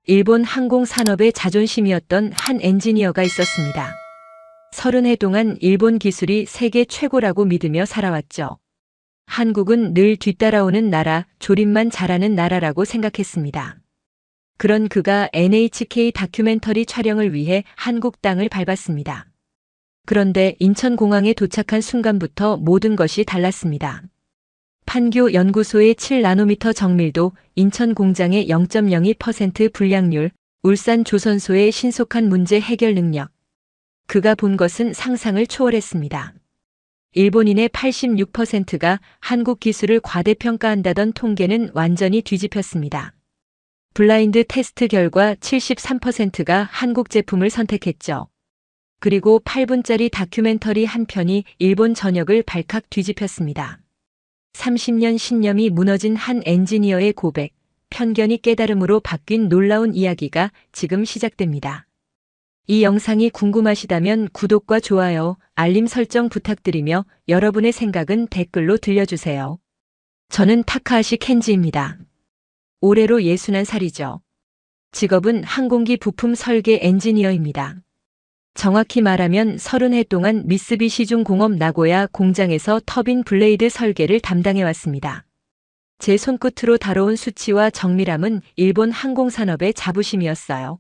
일본 항공산업의 자존심이었던 한 엔지니어가 있었습니다. 30해 동안 일본 기술이 세계 최고라고 믿으며 살아왔죠. 한국은 늘 뒤따라오는 나라, 조립만 잘하는 나라라고 생각했습니다. 그런 그가 NHK 다큐멘터리 촬영을 위해 한국 땅을 밟았습니다. 그런데 인천공항에 도착한 순간부터 모든 것이 달랐습니다. 판교 연구소의 7나노미터 정밀도, 인천 공장의 0.02% 불량률, 울산 조선소의 신속한 문제 해결 능력. 그가 본 것은 상상을 초월했습니다. 일본인의 86%가 한국 기술을 과대평가한다던 통계는 완전히 뒤집혔습니다. 블라인드 테스트 결과 73%가 한국 제품을 선택했죠. 그리고 8분짜리 다큐멘터리 한 편이 일본 전역을 발칵 뒤집혔습니다. 30년 신념이 무너진 한 엔지니어의 고백, 편견이 깨달음으로 바뀐 놀라운 이야기가 지금 시작됩니다. 이 영상이 궁금하시다면 구독과 좋아요, 알림 설정 부탁드리며 여러분의 생각은 댓글로 들려주세요. 저는 타카하시 켄지입니다. 올해로 61살이죠. 직업은 항공기 부품 설계 엔지니어입니다. 정확히 말하면 30해 동안 미쓰비시 중공업 나고야 공장에서 터빈 블레이드 설계를 담당해왔습니다. 제 손끝으로 다뤄온 수치와 정밀함은 일본 항공산업의 자부심이었어요.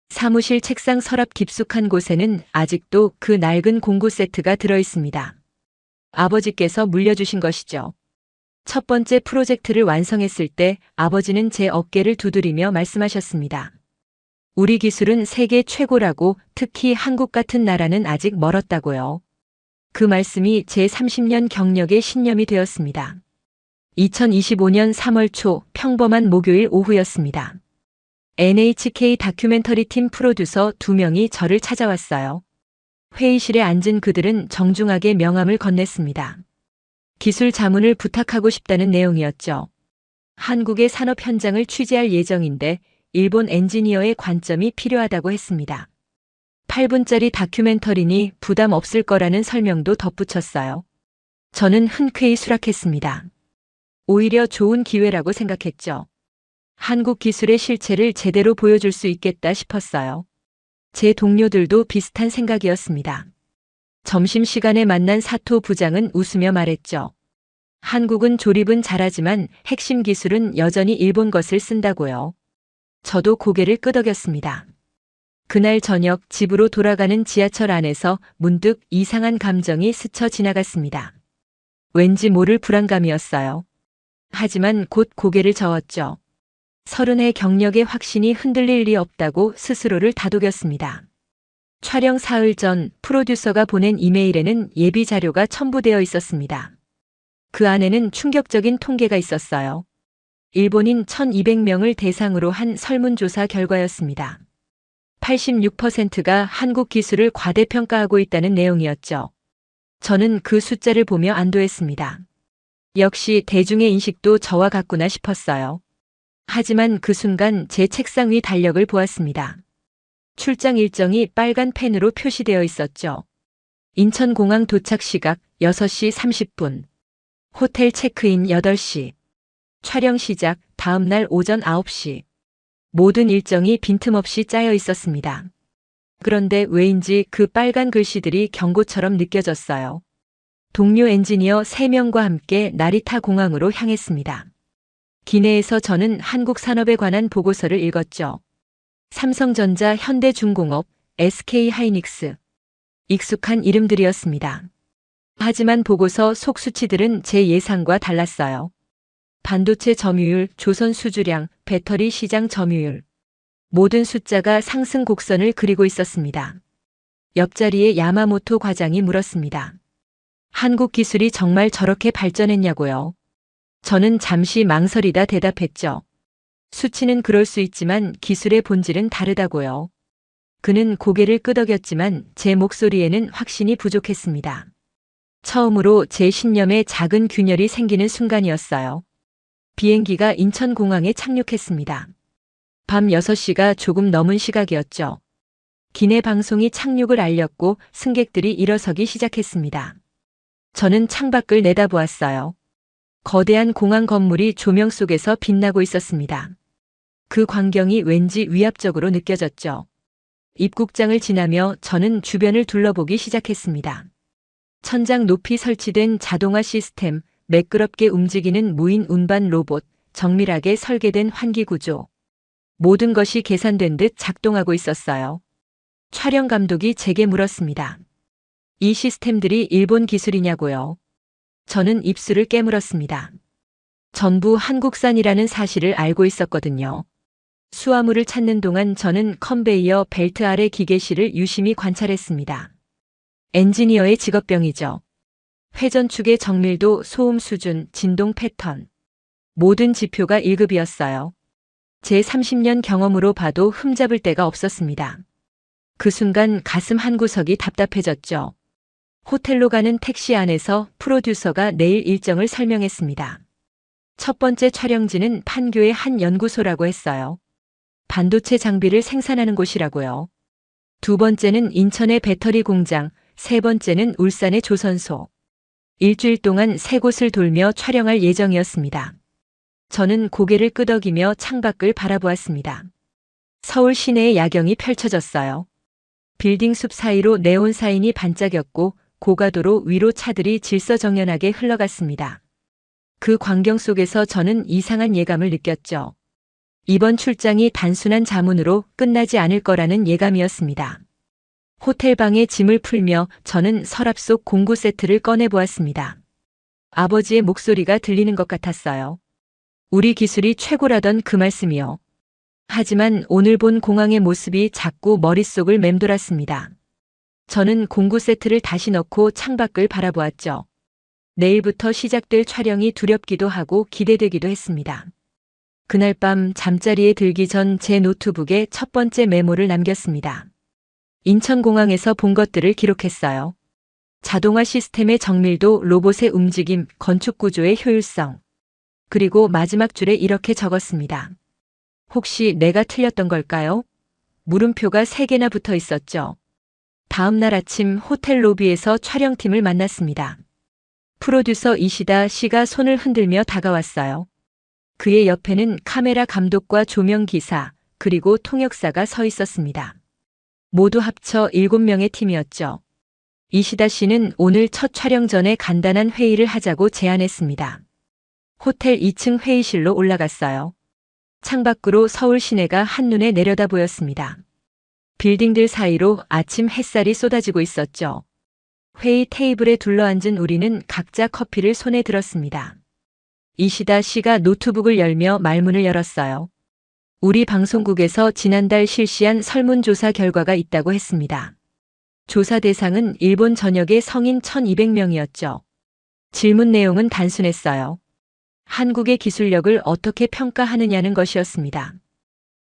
사무실 책상 서랍 깊숙한 곳에는 아직도 그 낡은 공구 세트가 들어있습니다. 아버지께서 물려주신 것이죠. 첫 번째 프로젝트를 완성했을 때 아버지는 제 어깨를 두드리며 말씀하셨습니다. 우리 기술은 세계 최고라고, 특히 한국 같은 나라는 아직 멀었다고요. 그 말씀이 제 30년 경력의 신념이 되었습니다. 2025년 3월 초 평범한 목요일 오후였습니다. NHK 다큐멘터리 팀 프로듀서 2명이 저를 찾아왔어요. 회의실에 앉은 그들은 정중하게 명함을 건넸습니다. 기술 자문을 부탁하고 싶다는 내용이었죠. 한국의 산업 현장을 취재할 예정인데 일본 엔지니어의 관점이 필요하다고 했습니다. 8분짜리 다큐멘터리니 부담 없을 거라는 설명도 덧붙였어요. 저는 흔쾌히 수락했습니다. 오히려 좋은 기회라고 생각했죠. 한국 기술의 실체를 제대로 보여줄 수 있겠다 싶었어요. 제 동료들도 비슷한 생각이었습니다. 점심시간에 만난 사토 부장은 웃으며 말했죠. 한국은 조립은 잘하지만 핵심 기술은 여전히 일본 것을 쓴다고요. 저도 고개를 끄덕였습니다. 그날 저녁 집으로 돌아가는 지하철 안에서 문득 이상한 감정이 스쳐 지나갔습니다. 왠지 모를 불안감이었어요. 하지만 곧 고개를 저었죠. 30해 경력의 확신이 흔들릴 리 없다고 스스로를 다독였습니다. 촬영 사흘 전 프로듀서가 보낸 이메일에는 예비 자료가 첨부되어 있었습니다. 그 안에는 충격적인 통계가 있었어요. 일본인 1200명을 대상으로 한 설문조사 결과였습니다. 86%가 한국 기술을 과대평가하고 있다는 내용이었죠. 저는 그 숫자를 보며 안도했습니다. 역시 대중의 인식도 저와 같구나 싶었어요. 하지만 그 순간 제 책상 위 달력을 보았습니다. 출장 일정이 빨간 펜으로 표시되어 있었죠. 인천공항 도착 시각 6시 30분. 호텔 체크인 8시. 촬영 시작 다음 날 오전 9시. 모든 일정이 빈틈없이 짜여 있었습니다. 그런데 왜인지 그 빨간 글씨들이 경고처럼 느껴졌어요. 동료 엔지니어 3명과 함께 나리타 공항으로 향했습니다. 기내에서 저는 한국 산업에 관한 보고서를 읽었죠. 삼성전자, 현대중공업, SK하이닉스. 익숙한 이름들이었습니다. 하지만 보고서 속 수치들은 제 예상과 달랐어요. 반도체 점유율, 조선 수주량, 배터리 시장 점유율. 모든 숫자가 상승 곡선을 그리고 있었습니다. 옆자리에 야마모토 과장이 물었습니다. 한국 기술이 정말 저렇게 발전했냐고요. 저는 잠시 망설이다 대답했죠. 수치는 그럴 수 있지만 기술의 본질은 다르다고요. 그는 고개를 끄덕였지만 제 목소리에는 확신이 부족했습니다. 처음으로 제 신념에 작은 균열이 생기는 순간이었어요. 비행기가 인천공항에 착륙했습니다. 밤 6시가 조금 넘은 시각이었죠. 기내 방송이 착륙을 알렸고 승객들이 일어서기 시작했습니다. 저는 창밖을 내다보았어요. 거대한 공항 건물이 조명 속에서 빛나고 있었습니다. 그 광경이 왠지 위압적으로 느껴졌죠. 입국장을 지나며 저는 주변을 둘러보기 시작했습니다. 천장 높이 설치된 자동화 시스템, 매끄럽게 움직이는 무인 운반 로봇, 정밀하게 설계된 환기 구조. 모든 것이 계산된 듯 작동하고 있었어요. 촬영 감독이 제게 물었습니다. 이 시스템들이 일본 기술이냐고요? 저는 입술을 깨물었습니다. 전부 한국산이라는 사실을 알고 있었거든요. 수화물을 찾는 동안 저는 컨베이어 벨트 아래 기계실을 유심히 관찰했습니다. 엔지니어의 직업병이죠. 회전축의 정밀도, 소음 수준, 진동 패턴. 모든 지표가 1급이었어요. 제 30년 경험으로 봐도 흠잡을 데가 없었습니다. 그 순간 가슴 한구석이 답답해졌죠. 호텔로 가는 택시 안에서 프로듀서가 내일 일정을 설명했습니다. 첫 번째 촬영지는 판교의 한 연구소라고 했어요. 반도체 장비를 생산하는 곳이라고요. 두 번째는 인천의 배터리 공장, 세 번째는 울산의 조선소. 일주일 동안 세 곳을 돌며 촬영할 예정이었습니다. 저는 고개를 끄덕이며 창밖을 바라보았습니다. 서울 시내의 야경이 펼쳐졌어요. 빌딩 숲 사이로 네온 사인이 반짝였고 고가도로 위로 차들이 질서정연하게 흘러갔습니다. 그 광경 속에서 저는 이상한 예감을 느꼈죠. 이번 출장이 단순한 자문으로 끝나지 않을 거라는 예감이었습니다. 호텔 방에 짐을 풀며 저는 서랍 속 공구 세트를 꺼내보았습니다. 아버지의 목소리가 들리는 것 같았어요. 우리 기술이 최고라던 그 말씀이요. 하지만 오늘 본 공항의 모습이 자꾸 머릿속을 맴돌았습니다. 저는 공구 세트를 다시 넣고 창밖을 바라보았죠. 내일부터 시작될 촬영이 두렵기도 하고 기대되기도 했습니다. 그날 밤 잠자리에 들기 전 제 노트북에 첫 번째 메모를 남겼습니다. 인천공항에서 본 것들을 기록했어요. 자동화 시스템의 정밀도, 로봇의 움직임, 건축 구조의 효율성. 그리고 마지막 줄에 이렇게 적었습니다. 혹시 내가 틀렸던 걸까요? 물음표가 3개나 붙어 있었죠. 다음 날 아침 호텔 로비에서 촬영팀을 만났습니다. 프로듀서 이시다 씨가 손을 흔들며 다가왔어요. 그의 옆에는 카메라 감독과 조명 기사, 그리고 통역사가 서 있었습니다. 모두 합쳐 7명의 팀이었죠. 이시다 씨는 오늘 첫 촬영 전에 간단한 회의를 하자고 제안했습니다. 호텔 2층 회의실로 올라갔어요. 창밖으로 서울 시내가 한눈에 내려다 보였습니다. 빌딩들 사이로 아침 햇살이 쏟아지고 있었죠. 회의 테이블에 둘러앉은 우리는 각자 커피를 손에 들었습니다. 이시다 씨가 노트북을 열며 말문을 열었어요. 우리 방송국에서 지난달 실시한 설문조사 결과가 있다고 했습니다. 조사 대상은 일본 전역의 성인 1200명이었죠. 질문 내용은 단순했어요. 한국의 기술력을 어떻게 평가하느냐는 것이었습니다.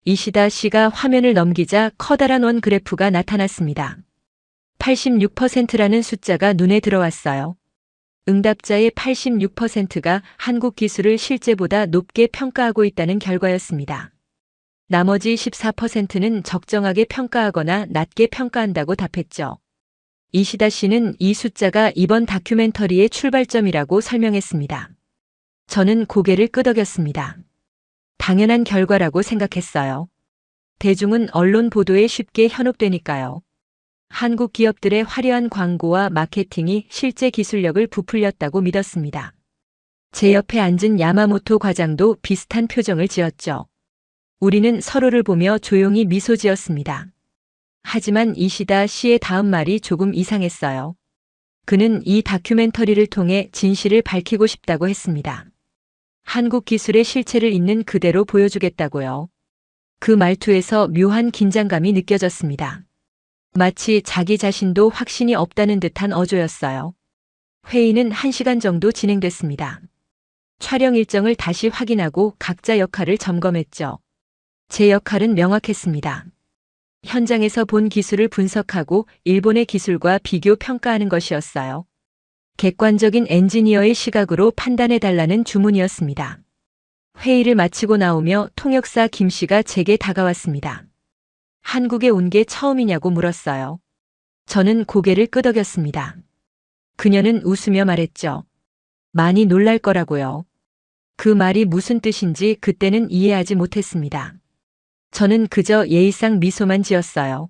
이시다 씨가 화면을 넘기자 커다란 원 그래프가 나타났습니다. 86%라는 숫자가 눈에 들어왔어요. 응답자의 86%가 한국 기술을 실제보다 높게 평가하고 있다는 결과였습니다. 나머지 14%는 적정하게 평가하거나 낮게 평가한다고 답했죠. 이시다 씨는 이 숫자가 이번 다큐멘터리의 출발점이라고 설명했습니다. 저는 고개를 끄덕였습니다. 당연한 결과라고 생각했어요. 대중은 언론 보도에 쉽게 현혹되니까요. 한국 기업들의 화려한 광고와 마케팅이 실제 기술력을 부풀렸다고 믿었습니다. 제 옆에 앉은 야마모토 과장도 비슷한 표정을 지었죠. 우리는 서로를 보며 조용히 미소 지었습니다. 하지만 이시다 씨의 다음 말이 조금 이상했어요. 그는 이 다큐멘터리를 통해 진실을 밝히고 싶다고 했습니다. 한국 기술의 실체를 있는 그대로 보여주겠다고요. 그 말투에서 묘한 긴장감이 느껴졌습니다. 마치 자기 자신도 확신이 없다는 듯한 어조였어요. 회의는 1시간 정도 진행됐습니다. 촬영 일정을 다시 확인하고 각자 역할을 점검했죠. 제 역할은 명확했습니다. 현장에서 본 기술을 분석하고 일본의 기술과 비교 평가하는 것이었어요. 객관적인 엔지니어의 시각으로 판단해달라는 주문이었습니다. 회의를 마치고 나오며 통역사 김 씨가 제게 다가왔습니다. 한국에 온 게 처음이냐고 물었어요. 저는 고개를 끄덕였습니다. 그녀는 웃으며 말했죠. 많이 놀랄 거라고요. 그 말이 무슨 뜻인지 그때는 이해하지 못했습니다. 저는 그저 예의상 미소만 지었어요.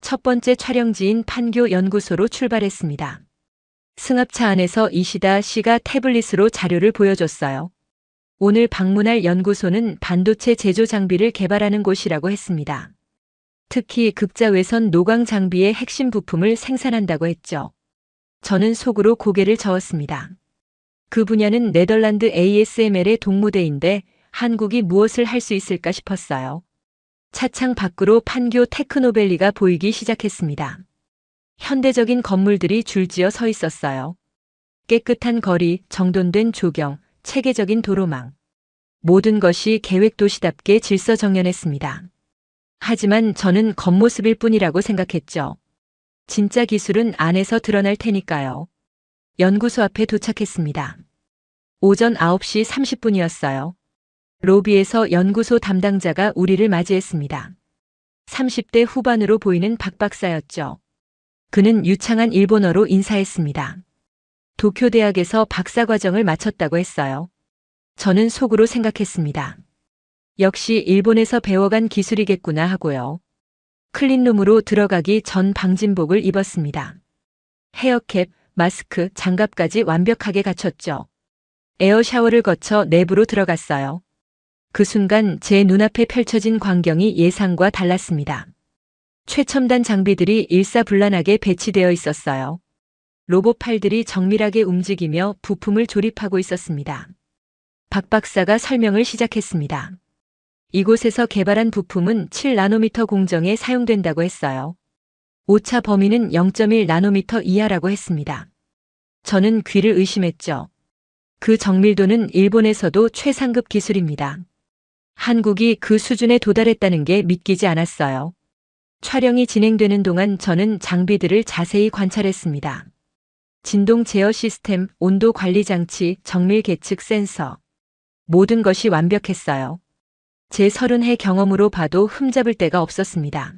첫 번째 촬영지인 판교 연구소로 출발했습니다. 승합차 안에서 이시다 씨가 태블릿으로 자료를 보여줬어요. 오늘 방문할 연구소는 반도체 제조 장비를 개발하는 곳이라고 했습니다. 특히 극자 외선 노광 장비의 핵심 부품을 생산한다고 했죠. 저는 속으로 고개를 저었습니다. 그 분야는 네덜란드 ASML의 동무대인데 한국이 무엇을 할 수 있을까 싶었어요. 차창 밖으로 판교 테크노밸리가 보이기 시작했습니다. 현대적인 건물들이 줄지어 서 있었어요. 깨끗한 거리, 정돈된 조경, 체계적인 도로망. 모든 것이 계획도시답게 질서정연했습니다. 하지만 저는 겉모습일 뿐이라고 생각했죠. 진짜 기술은 안에서 드러날 테니까요. 연구소 앞에 도착했습니다. 오전 9시 30분이었어요. 로비에서 연구소 담당자가 우리를 맞이했습니다. 30대 후반으로 보이는 박 박사였죠. 그는 유창한 일본어로 인사했습니다. 도쿄대학에서 박사과정을 마쳤다고 했어요. 저는 속으로 생각했습니다. 역시 일본에서 배워간 기술이겠구나 하고요. 클린룸으로 들어가기 전 방진복을 입었습니다. 헤어캡, 마스크, 장갑까지 완벽하게 갖췄죠. 에어 샤워를 거쳐 내부로 들어갔어요. 그 순간 제 눈앞에 펼쳐진 광경이 예상과 달랐습니다. 최첨단 장비들이 일사불란하게 배치되어 있었어요. 로봇 팔들이 정밀하게 움직이며 부품을 조립하고 있었습니다. 박 박사가 설명을 시작했습니다. 이곳에서 개발한 부품은 7나노미터 공정에 사용된다고 했어요. 오차 범위는 0.1나노미터 이하라고 했습니다. 저는 귀를 의심했죠. 그 정밀도는 일본에서도 최상급 기술입니다. 한국이 그 수준에 도달했다는 게 믿기지 않았어요. 촬영이 진행되는 동안 저는 장비들을 자세히 관찰했습니다. 진동 제어 시스템, 온도 관리 장치, 정밀 계측 센서. 모든 것이 완벽했어요. 제 30해 경험으로 봐도 흠잡을 데가 없었습니다.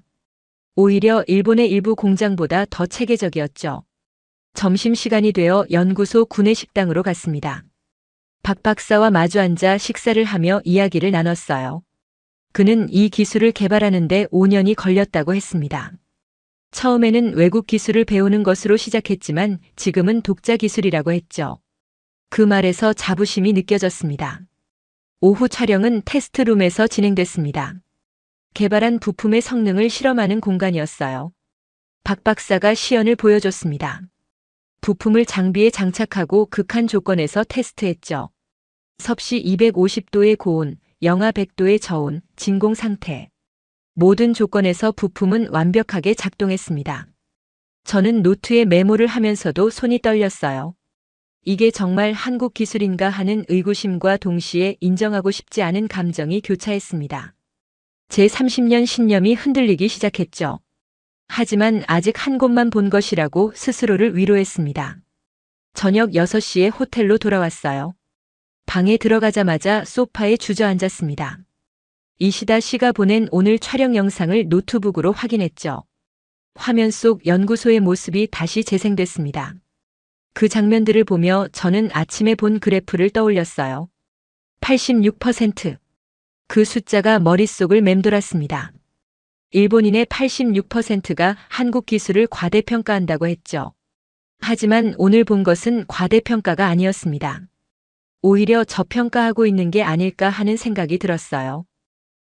오히려 일본의 일부 공장보다 더 체계적이었죠. 점심시간이 되어 연구소 구내식당으로 갔습니다. 박 박사와 마주 앉아 식사를 하며 이야기를 나눴어요. 그는 이 기술을 개발하는데 5년이 걸렸다고 했습니다. 처음에는 외국 기술을 배우는 것으로 시작했지만 지금은 독자 기술이라고 했죠. 그 말에서 자부심이 느껴졌습니다. 오후 촬영은 테스트룸에서 진행됐습니다. 개발한 부품의 성능을 실험하는 공간이었어요. 박 박사가 시연을 보여줬습니다. 부품을 장비에 장착하고 극한 조건에서 테스트했죠. 섭씨 250도의 고온, 영하 100도의 저온, 진공 상태. 모든 조건에서 부품은 완벽하게 작동했습니다. 저는 노트에 메모를 하면서도 손이 떨렸어요. 이게 정말 한국 기술인가 하는 의구심과 동시에 인정하고 싶지 않은 감정이 교차했습니다. 제 30년 신념이 흔들리기 시작했죠. 하지만 아직 한 곳만 본 것이라고 스스로를 위로했습니다. 저녁 6시에 호텔로 돌아왔어요. 방에 들어가자마자 소파에 주저앉았습니다. 이시다 씨가 보낸 오늘 촬영 영상을 노트북으로 확인했죠. 화면 속 연구소의 모습이 다시 재생됐습니다. 그 장면들을 보며 저는 아침에 본 그래프를 떠올렸어요. 86%. 그 숫자가 머릿속을 맴돌았습니다. 일본인의 86%가 한국 기술을 과대평가한다고 했죠. 하지만 오늘 본 것은 과대평가가 아니었습니다. 오히려 저평가하고 있는 게 아닐까 하는 생각이 들었어요.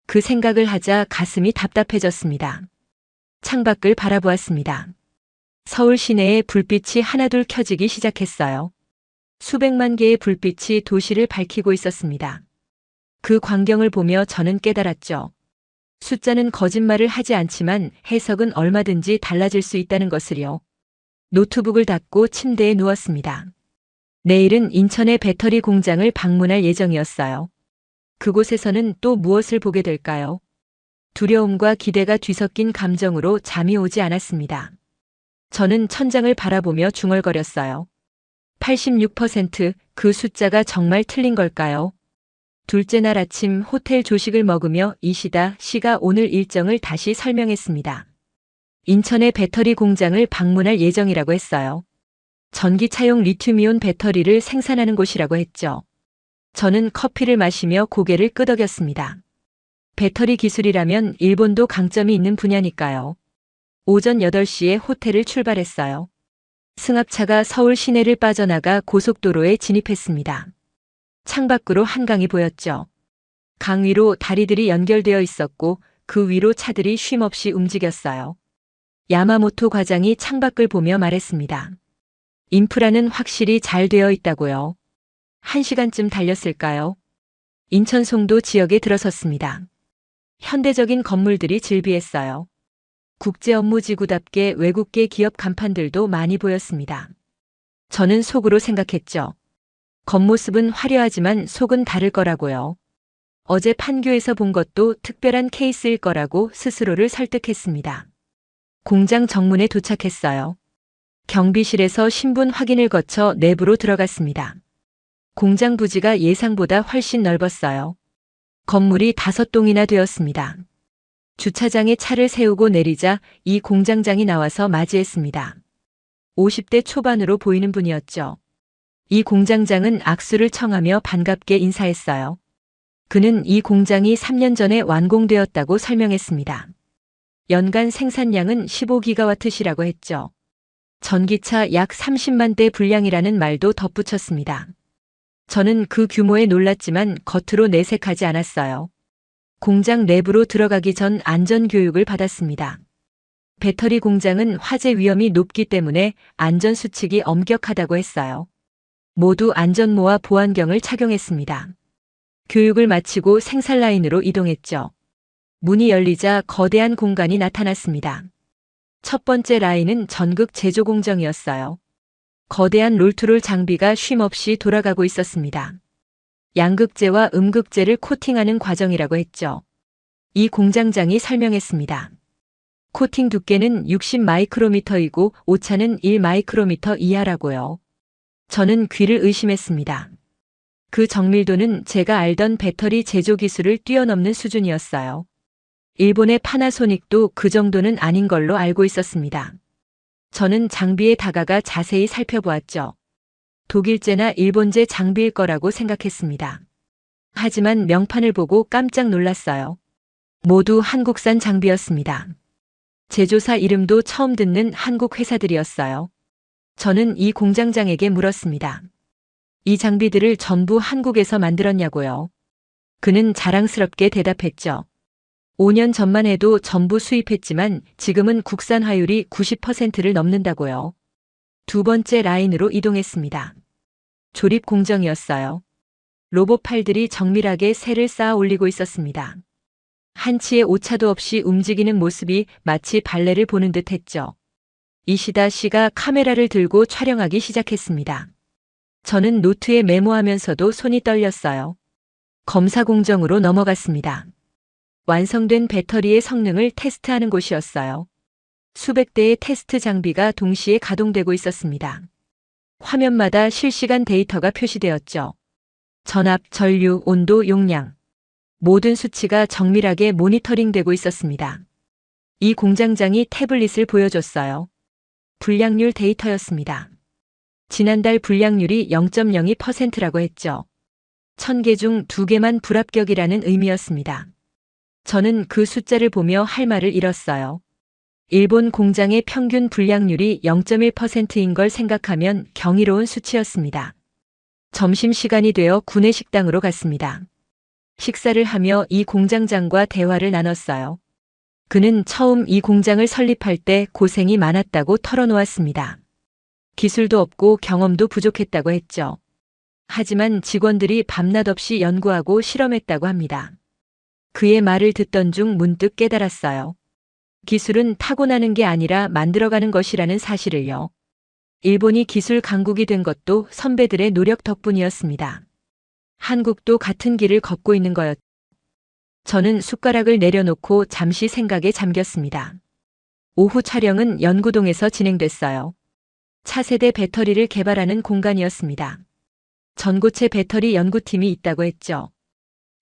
그 생각을 하자 가슴이 답답해졌습니다. 창밖을 바라보았습니다. 서울 시내에 불빛이 하나둘 켜지기 시작했어요. 수백만 개의 불빛이 도시를 밝히고 있었습니다. 그 광경을 보며 저는 깨달았죠. 숫자는 거짓말을 하지 않지만 해석은 얼마든지 달라질 수 있다는 것을요. 노트북을 닫고 침대에 누웠습니다. 내일은 인천의 배터리 공장을 방문할 예정이었어요. 그곳에서는 또 무엇을 보게 될까요? 두려움과 기대가 뒤섞인 감정으로 잠이 오지 않았습니다. 저는 천장을 바라보며 중얼거렸어요. 86%, 그 숫자가 정말 틀린 걸까요? 둘째 날 아침 호텔 조식을 먹으며 이시다 씨가 오늘 일정을 다시 설명했습니다. 인천의 배터리 공장을 방문할 예정이라고 했어요. 전기차용 리튬이온 배터리를 생산하는 곳이라고 했죠. 저는 커피를 마시며 고개를 끄덕였습니다. 배터리 기술이라면 일본도 강점이 있는 분야니까요. 오전 8시에 호텔을 출발했어요. 승합차가 서울 시내를 빠져나가 고속도로에 진입했습니다. 창밖으로 한강이 보였죠. 강 위로 다리들이 연결되어 있었고 그 위로 차들이 쉼없이 움직였어요. 야마모토 과장이 창밖을 보며 말했습니다. 인프라는 확실히 잘 되어 있다고요. 1시간쯤 달렸을까요? 인천 송도 지역에 들어섰습니다. 현대적인 건물들이 즐비했어요. 국제업무지구답게 외국계 기업 간판들도 많이 보였습니다. 저는 속으로 생각했죠. 겉모습은 화려하지만 속은 다를 거라고요. 어제 판교에서 본 것도 특별한 케이스일 거라고 스스로를 설득했습니다. 공장 정문에 도착했어요. 경비실에서 신분 확인을 거쳐 내부로 들어갔습니다. 공장 부지가 예상보다 훨씬 넓었어요. 건물이 5동이나 되었습니다. 주차장에 차를 세우고 내리자 이 공장장이 나와서 맞이했습니다. 50대 초반으로 보이는 분이었죠. 이 공장장은 악수를 청하며 반갑게 인사했어요. 그는 이 공장이 3년 전에 완공되었다고 설명했습니다. 연간 생산량은 15기가와트시라고 했죠. 전기차 약 30만 대 분량이라는 말도 덧붙였습니다. 저는 그 규모에 놀랐지만 겉으로 내색하지 않았어요. 공장 내부로 들어가기 전 안전교육을 받았습니다. 배터리 공장은 화재 위험이 높기 때문에 안전수칙이 엄격하다고 했어요. 모두 안전모와 보안경을 착용했습니다. 교육을 마치고 생산 라인으로 이동했죠. 문이 열리자 거대한 공간이 나타났습니다. 첫 번째 라인은 전극 제조 공정이었어요. 거대한 롤투롤 장비가 쉼없이 돌아가고 있었습니다. 양극재와 음극재를 코팅하는 과정이라고 했죠. 이 공장장이 설명했습니다. 코팅 두께는 60 마이크로미터이고 오차는 1 마이크로미터 이하라고요. 저는 귀를 의심했습니다. 그 정밀도는 제가 알던 배터리 제조 기술을 뛰어넘는 수준이었어요. 일본의 파나소닉도 그 정도는 아닌 걸로 알고 있었습니다. 저는 장비에 다가가 자세히 살펴보았죠. 독일제나 일본제 장비일 거라고 생각했습니다. 하지만 명판을 보고 깜짝 놀랐어요. 모두 한국산 장비였습니다. 제조사 이름도 처음 듣는 한국 회사들이었어요. 저는 이 공장장에게 물었습니다. 이 장비들을 전부 한국에서 만들었냐고요. 그는 자랑스럽게 대답했죠. 5년 전만 해도 전부 수입했지만 지금은 국산화율이 90%를 넘는다고요. 두 번째 라인으로 이동했습니다. 조립 공정이었어요. 로봇팔들이 정밀하게 셀을 쌓아 올리고 있었습니다. 한치의 오차도 없이 움직이는 모습이 마치 발레를 보는 듯 했죠. 이시다 씨가 카메라를 들고 촬영하기 시작했습니다. 저는 노트에 메모하면서도 손이 떨렸어요. 검사 공정으로 넘어갔습니다. 완성된 배터리의 성능을 테스트하는 곳이었어요. 수백 대의 테스트 장비가 동시에 가동되고 있었습니다. 화면마다 실시간 데이터가 표시되었죠. 전압, 전류, 온도, 용량. 모든 수치가 정밀하게 모니터링되고 있었습니다. 이 공장장이 태블릿을 보여줬어요. 불량률 데이터였습니다. 지난달 불량률이 0.02%라고 했죠. 1000개 중 2개만 불합격이라는 의미였습니다. 저는 그 숫자를 보며 할 말을 잃었어요. 일본 공장의 평균 불량률이 0.1%인 걸 생각하면 경이로운 수치였습니다. 점심시간이 되어 구내 식당으로 갔습니다. 식사를 하며 이 공장장과 대화를 나눴어요. 그는 처음 이 공장을 설립할 때 고생이 많았다고 털어놓았습니다. 기술도 없고 경험도 부족했다고 했죠. 하지만 직원들이 밤낮 없이 연구하고 실험했다고 합니다. 그의 말을 듣던 중 문득 깨달았어요. 기술은 타고나는 게 아니라 만들어가는 것이라는 사실을요. 일본이 기술 강국이 된 것도 선배들의 노력 덕분이었습니다. 한국도 같은 길을 걷고 있는 거였죠. 저는 숟가락을 내려놓고 잠시 생각에 잠겼습니다. 오후 촬영은 연구동에서 진행됐어요. 차세대 배터리를 개발하는 공간이었습니다. 전고체 배터리 연구팀이 있다고 했죠.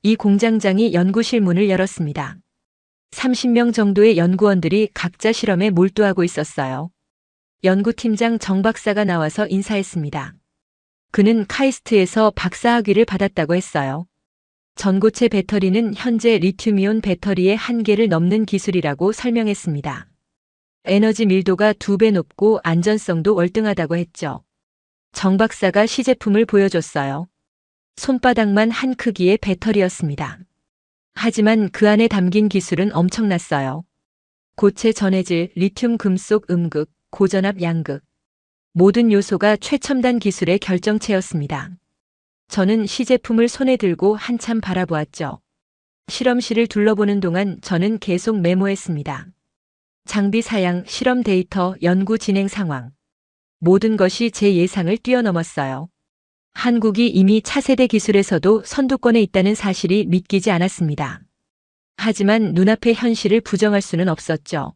이 공장장이 연구실 문을 열었습니다. 30명 정도의 연구원들이 각자 실험에 몰두하고 있었어요. 연구팀장 정 박사가 나와서 인사했습니다. 그는 카이스트에서 박사학위를 받았다고 했어요. 전고체 배터리는 현재 리튬이온 배터리의 한계를 넘는 기술이라고 설명했습니다. 에너지 밀도가 2배 높고 안전성도 월등하다고 했죠. 정 박사가 시제품을 보여줬어요. 손바닥만 한 크기의 배터리였습니다. 하지만 그 안에 담긴 기술은 엄청났어요. 고체 전해질, 리튬 금속 음극, 고전압 양극. 모든 요소가 최첨단 기술의 결정체였습니다. 저는 시제품을 손에 들고 한참 바라보았죠. 실험실을 둘러보는 동안 저는 계속 메모했습니다. 장비 사양, 실험 데이터, 연구 진행 상황. 모든 것이 제 예상을 뛰어넘었어요. 한국이 이미 차세대 기술에서도 선두권에 있다는 사실이 믿기지 않았습니다. 하지만 눈앞의 현실을 부정할 수는 없었죠.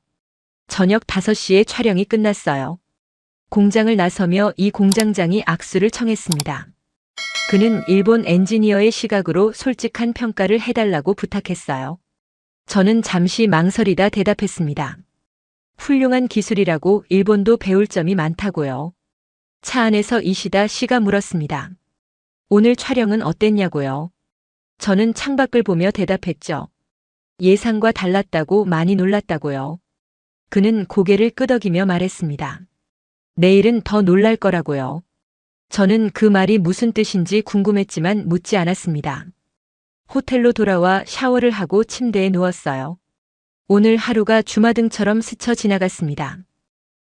저녁 5시에 촬영이 끝났어요. 공장을 나서며 이 공장장이 악수를 청했습니다. 그는 일본 엔지니어의 시각으로 솔직한 평가를 해달라고 부탁했어요. 저는 잠시 망설이다 대답했습니다. 훌륭한 기술이라고 일본도 배울 점이 많다고요. 차 안에서 이시다 씨가 물었습니다. 오늘 촬영은 어땠냐고요? 저는 창밖을 보며 대답했죠. 예상과 달랐다고 많이 놀랐다고요. 그는 고개를 끄덕이며 말했습니다. 내일은 더 놀랄 거라고요. 저는 그 말이 무슨 뜻인지 궁금했지만 묻지 않았습니다. 호텔로 돌아와 샤워를 하고 침대에 누웠어요. 오늘 하루가 주마등처럼 스쳐 지나갔습니다.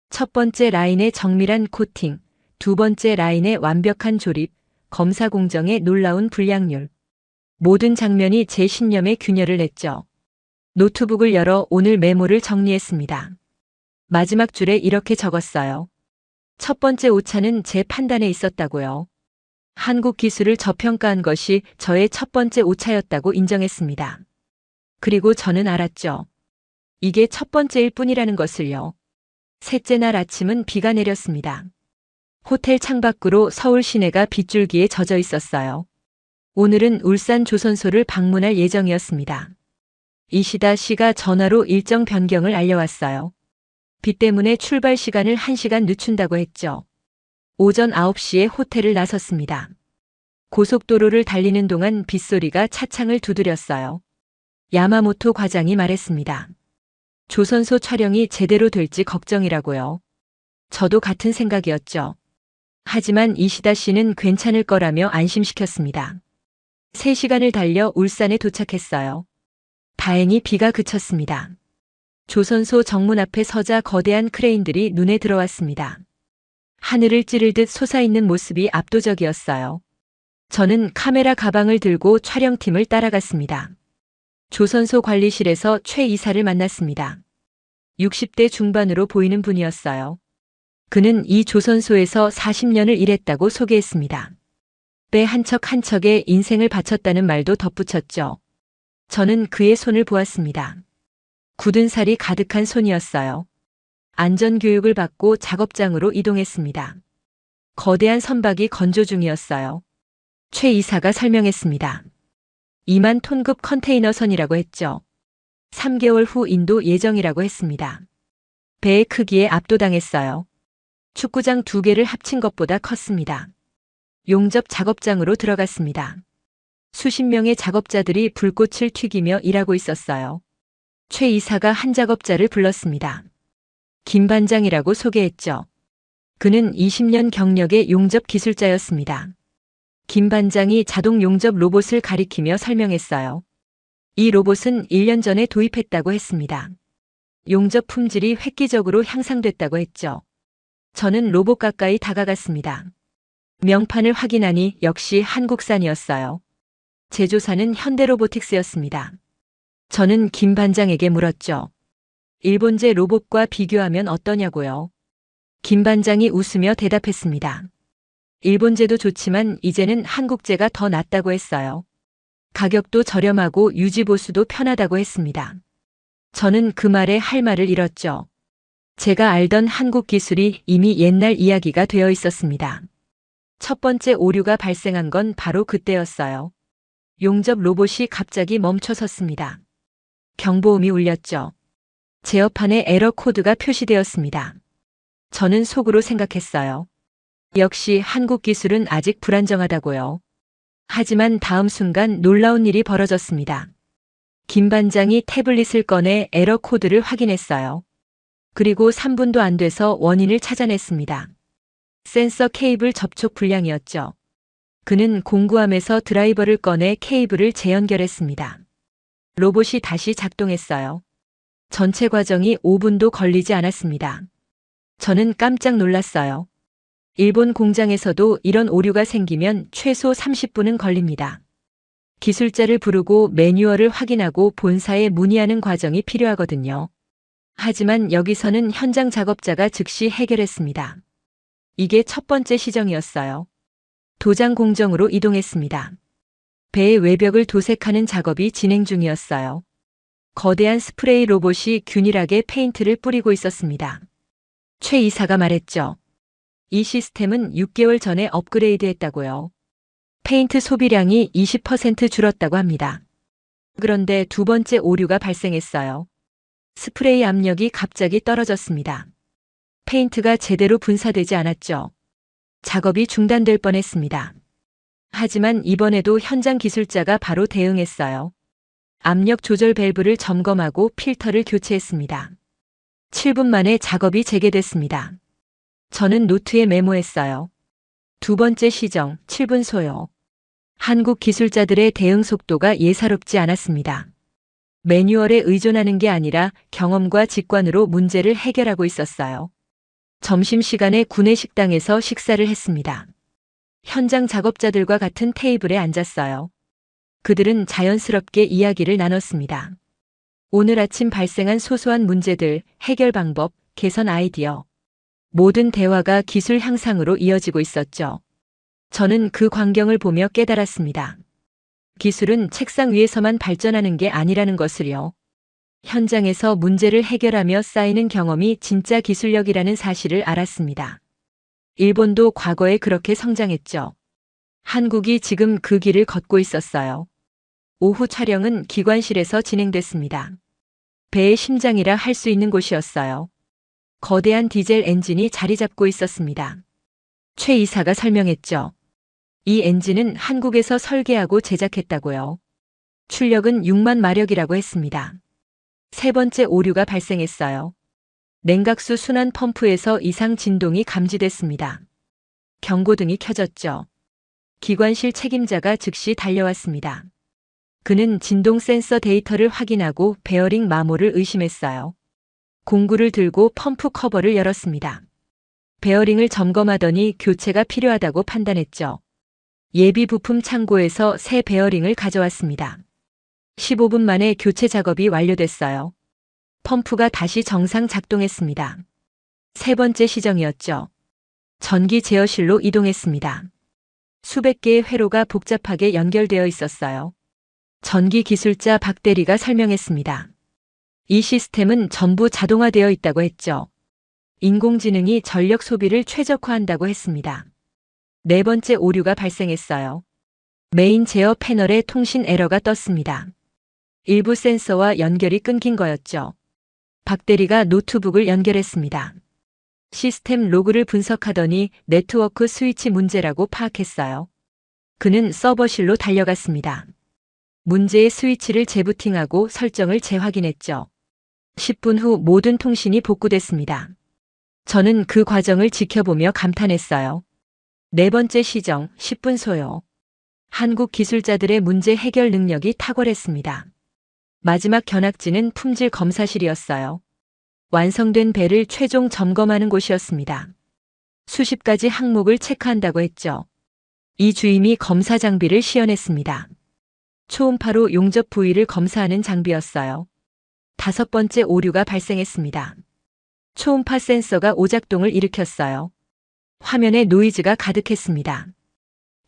첫 번째 라인의 정밀한 코팅, 두 번째 라인의 완벽한 조립, 검사 공정의 놀라운 불량률. 모든 장면이 제 신념에 균열을 냈죠. 노트북을 열어 오늘 메모를 정리했습니다. 마지막 줄에 이렇게 적었어요. 첫 번째 오차는 제 판단에 있었다고요. 한국 기술을 저평가한 것이 저의 첫 번째 오차였다고 인정했습니다. 그리고 저는 알았죠. 이게 첫 번째일 뿐이라는 것을요. 셋째 날 아침은 비가 내렸습니다. 호텔 창밖으로 서울 시내가 빗줄기에 젖어 있었어요. 오늘은 울산 조선소를 방문할 예정이었습니다. 이시다 씨가 전화로 일정 변경을 알려왔어요. 비 때문에 출발 시간을 1시간 늦춘다고 했죠. 오전 9시에 호텔을 나섰습니다. 고속도로를 달리는 동안 빗소리가 차창을 두드렸어요. 야마모토 과장이 말했습니다. 조선소 촬영이 제대로 될지 걱정이라고요. 저도 같은 생각이었죠. 하지만 이시다 씨는 괜찮을 거라며 안심시켰습니다. 3시간을 달려 울산에 도착했어요. 다행히 비가 그쳤습니다. 조선소 정문 앞에 서자 거대한 크레인들이 눈에 들어왔습니다. 하늘을 찌르듯 솟아있는 모습이 압도적이었어요. 저는 카메라 가방을 들고 촬영팀을 따라갔습니다. 조선소 관리실에서 최 이사를 만났습니다. 60대 중반으로 보이는 분이었어요. 그는 이 조선소에서 40년을 일했다고 소개했습니다. 배 한 척 한 척에 인생을 바쳤다는 말도 덧붙였죠. 저는 그의 손을 보았습니다. 굳은 살이 가득한 손이었어요. 안전교육을 받고 작업장으로 이동했습니다. 거대한 선박이 건조 중이었어요. 최 이사가 설명했습니다. 2만 톤급 컨테이너선이라고 했죠. 3개월 후 인도 예정이라고 했습니다. 배의 크기에 압도당했어요. 축구장 2개를 합친 것보다 컸습니다. 용접 작업장으로 들어갔습니다. 수십 명의 작업자들이 불꽃을 튀기며 일하고 있었어요. 최 이사가 한 작업자를 불렀습니다. 김 반장이라고 소개했죠. 그는 20년 경력의 용접 기술자였습니다. 김 반장이 자동 용접 로봇을 가리키며 설명했어요. 이 로봇은 1년 전에 도입했다고 했습니다. 용접 품질이 획기적으로 향상됐다고 했죠. 저는 로봇 가까이 다가갔습니다. 명판을 확인하니 역시 한국산이었어요. 제조사는 현대로보틱스였습니다. 저는 김 반장에게 물었죠. 일본제 로봇과 비교하면 어떠냐고요. 김 반장이 웃으며 대답했습니다. 일본제도 좋지만 이제는 한국제가 더 낫다고 했어요. 가격도 저렴하고 유지보수도 편하다고 했습니다. 저는 그 말에 할 말을 잃었죠. 제가 알던 한국 기술이 이미 옛날 이야기가 되어 있었습니다. 첫 번째 오류가 발생한 건 바로 그때였어요. 용접 로봇이 갑자기 멈춰 섰습니다. 경보음이 울렸죠. 제어판에 에러 코드가 표시되었습니다. 저는 속으로 생각했어요. 역시 한국 기술은 아직 불안정하다고요. 하지만 다음 순간 놀라운 일이 벌어졌습니다. 김 반장이 태블릿을 꺼내 에러 코드를 확인했어요. 그리고 3분도 안 돼서 원인을 찾아냈습니다. 센서 케이블 접촉 불량이었죠. 그는 공구함에서 드라이버를 꺼내 케이블을 재연결했습니다. 로봇이 다시 작동했어요. 전체 과정이 5분도 걸리지 않았습니다. 저는 깜짝 놀랐어요. 일본 공장에서도 이런 오류가 생기면 최소 30분은 걸립니다. 기술자를 부르고 매뉴얼을 확인하고 본사에 문의하는 과정이 필요하거든요. 하지만 여기서는 현장 작업자가 즉시 해결했습니다. 이게 첫 번째 시정이었어요. 도장 공정으로 이동했습니다. 배의 외벽을 도색하는 작업이 진행 중이었어요. 거대한 스프레이 로봇이 균일하게 페인트를 뿌리고 있었습니다. 최 이사가 말했죠. 이 시스템은 6개월 전에 업그레이드했다고요. 페인트 소비량이 20% 줄었다고 합니다. 그런데 두 번째 오류가 발생했어요. 스프레이 압력이 갑자기 떨어졌습니다. 페인트가 제대로 분사되지 않았죠. 작업이 중단될 뻔했습니다. 하지만 이번에도 현장 기술자가 바로 대응했어요. 압력 조절 밸브를 점검하고 필터를 교체했습니다. 7분 만에 작업이 재개됐습니다. 저는 노트에 메모했어요. 두 번째 시정, 7분 소요. 한국 기술자들의 대응 속도가 예사롭지 않았습니다. 매뉴얼에 의존하는 게 아니라 경험과 직관으로 문제를 해결하고 있었어요. 점심시간에 구내 식당에서 식사를 했습니다. 현장 작업자들과 같은 테이블에 앉았어요. 그들은 자연스럽게 이야기를 나눴습니다. 오늘 아침 발생한 소소한 문제들, 해결 방법, 개선 아이디어. 모든 대화가 기술 향상으로 이어지고 있었죠. 저는 그 광경을 보며 깨달았습니다. 기술은 책상 위에서만 발전하는 게 아니라는 것을요. 현장에서 문제를 해결하며 쌓이는 경험이 진짜 기술력이라는 사실을 알았습니다. 일본도 과거에 그렇게 성장했죠. 한국이 지금 그 길을 걷고 있었어요. 오후 촬영은 기관실에서 진행됐습니다. 배의 심장이라 할 수 있는 곳이었어요. 거대한 디젤 엔진이 자리 잡고 있었습니다. 최 이사가 설명했죠. 이 엔진은 한국에서 설계하고 제작했다고요. 출력은 6만 마력이라고 했습니다. 세 번째 오류가 발생했어요. 냉각수 순환 펌프에서 이상 진동이 감지됐습니다. 경고등이 켜졌죠. 기관실 책임자가 즉시 달려왔습니다. 그는 진동 센서 데이터를 확인하고 베어링 마모를 의심했어요. 공구를 들고 펌프 커버를 열었습니다. 베어링을 점검하더니 교체가 필요하다고 판단했죠. 예비 부품 창고에서 새 베어링을 가져왔습니다. 15분 만에 교체 작업이 완료됐어요. 펌프가 다시 정상 작동했습니다. 세 번째 시정이었죠. 전기 제어실로 이동했습니다. 수백 개의 회로가 복잡하게 연결되어 있었어요. 전기 기술자 박 대리가 설명했습니다. 이 시스템은 전부 자동화되어 있다고 했죠. 인공지능이 전력 소비를 최적화한다고 했습니다. 네 번째 오류가 발생했어요. 메인 제어 패널에 통신 에러가 떴습니다. 일부 센서와 연결이 끊긴 거였죠. 박 대리가 노트북을 연결했습니다. 시스템 로그를 분석하더니 네트워크 스위치 문제라고 파악했어요. 그는 서버실로 달려갔습니다. 문제의 스위치를 재부팅하고 설정을 재확인했죠. 10분 후 모든 통신이 복구됐습니다. 저는 그 과정을 지켜보며 감탄했어요. 네 번째 시정, 10분 소요. 한국 기술자들의 문제 해결 능력이 탁월했습니다. 마지막 견학지는 품질 검사실이었어요. 완성된 배를 최종 점검하는 곳이었습니다. 수십 가지 항목을 체크한다고 했죠. 이 주임이 검사 장비를 시연했습니다. 초음파로 용접 부위를 검사하는 장비였어요. 다섯 번째 오류가 발생했습니다. 초음파 센서가 오작동을 일으켰어요. 화면에 노이즈가 가득했습니다.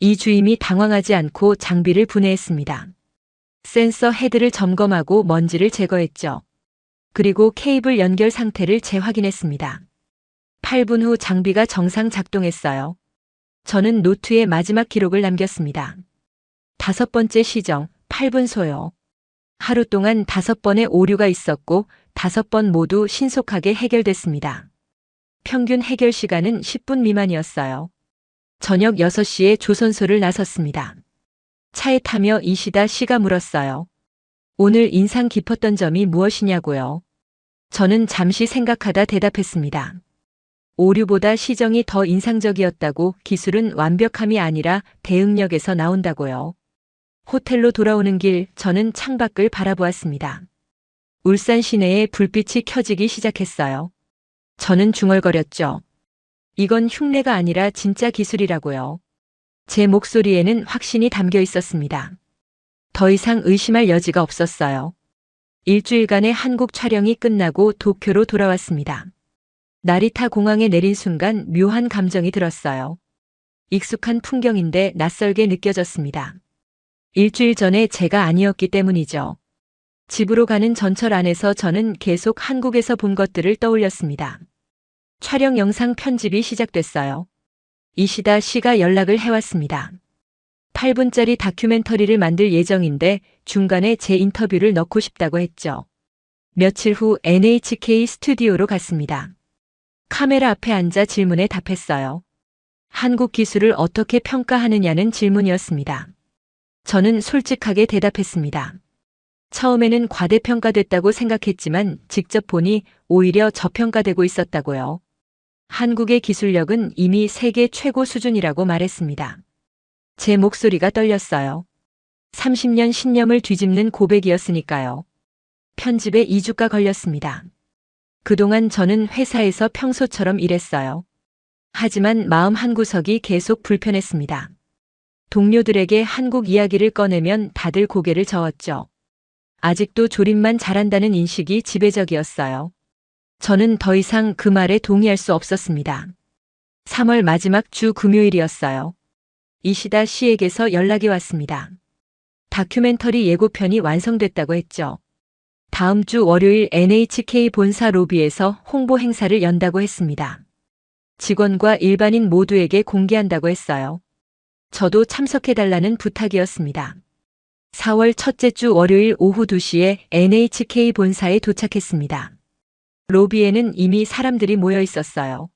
이 주임이 당황하지 않고 장비를 분해했습니다. 센서 헤드를 점검하고 먼지를 제거했죠. 그리고 케이블 연결 상태를 재확인했습니다. 8분 후 장비가 정상 작동했어요. 저는 노트에 마지막 기록을 남겼습니다. 다섯 번째 시정, 8분 소요. 하루 동안 5번의 오류가 있었고 5번 모두 신속하게 해결됐습니다. 평균 해결 시간은 10분 미만이었어요. 저녁 6시에 조선소를 나섰습니다. 차에 타며 이시다 씨가 물었어요. 오늘 인상 깊었던 점이 무엇이냐고요. 저는 잠시 생각하다 대답했습니다. 오류보다 시정이 더 인상적이었다고. 기술은 완벽함이 아니라 대응력에서 나온다고요. 호텔로 돌아오는 길 저는 창밖을 바라보았습니다. 울산 시내에 불빛이 켜지기 시작했어요. 저는 중얼거렸죠. 이건 흉내가 아니라 진짜 기술이라고요. 제 목소리에는 확신이 담겨 있었습니다. 더 이상 의심할 여지가 없었어요. 일주일간의 한국 촬영이 끝나고 도쿄로 돌아왔습니다. 나리타 공항에 내린 순간 묘한 감정이 들었어요. 익숙한 풍경인데 낯설게 느껴졌습니다. 일주일 전에 제가 아니었기 때문이죠. 집으로 가는 전철 안에서 저는 계속 한국에서 본 것들을 떠올렸습니다. 촬영 영상 편집이 시작됐어요. 이시다 씨가 연락을 해왔습니다. 8분짜리 다큐멘터리를 만들 예정인데 중간에 제 인터뷰를 넣고 싶다고 했죠. 며칠 후 NHK 스튜디오로 갔습니다. 카메라 앞에 앉아 질문에 답했어요. 한국 기술을 어떻게 평가하느냐는 질문이었습니다. 저는 솔직하게 대답했습니다. 처음에는 과대평가됐다고 생각했지만 직접 보니 오히려 저평가되고 있었다고요. 한국의 기술력은 이미 세계 최고 수준이라고 말했습니다. 제 목소리가 떨렸어요. 30년 신념을 뒤집는 고백이었으니까요. 편집에 2주가 걸렸습니다. 그동안 저는 회사에서 평소처럼 일했어요. 하지만 마음 한구석이 계속 불편했습니다. 동료들에게 한국 이야기를 꺼내면 다들 고개를 저었죠. 아직도 조립만 잘한다는 인식이 지배적이었어요. 저는 더 이상 그 말에 동의할 수 없었습니다. 3월 마지막 주 금요일이었어요. 이시다 씨에게서 연락이 왔습니다. 다큐멘터리 예고편이 완성됐다고 했죠. 다음 주 월요일 NHK 본사 로비에서 홍보 행사를 연다고 했습니다. 직원과 일반인 모두에게 공개한다고 했어요. 저도 참석해달라는 부탁이었습니다. 4월 첫째 주 월요일 오후 2시에 NHK 본사에 도착했습니다. 로비에는 이미 사람들이 모여 있었어요.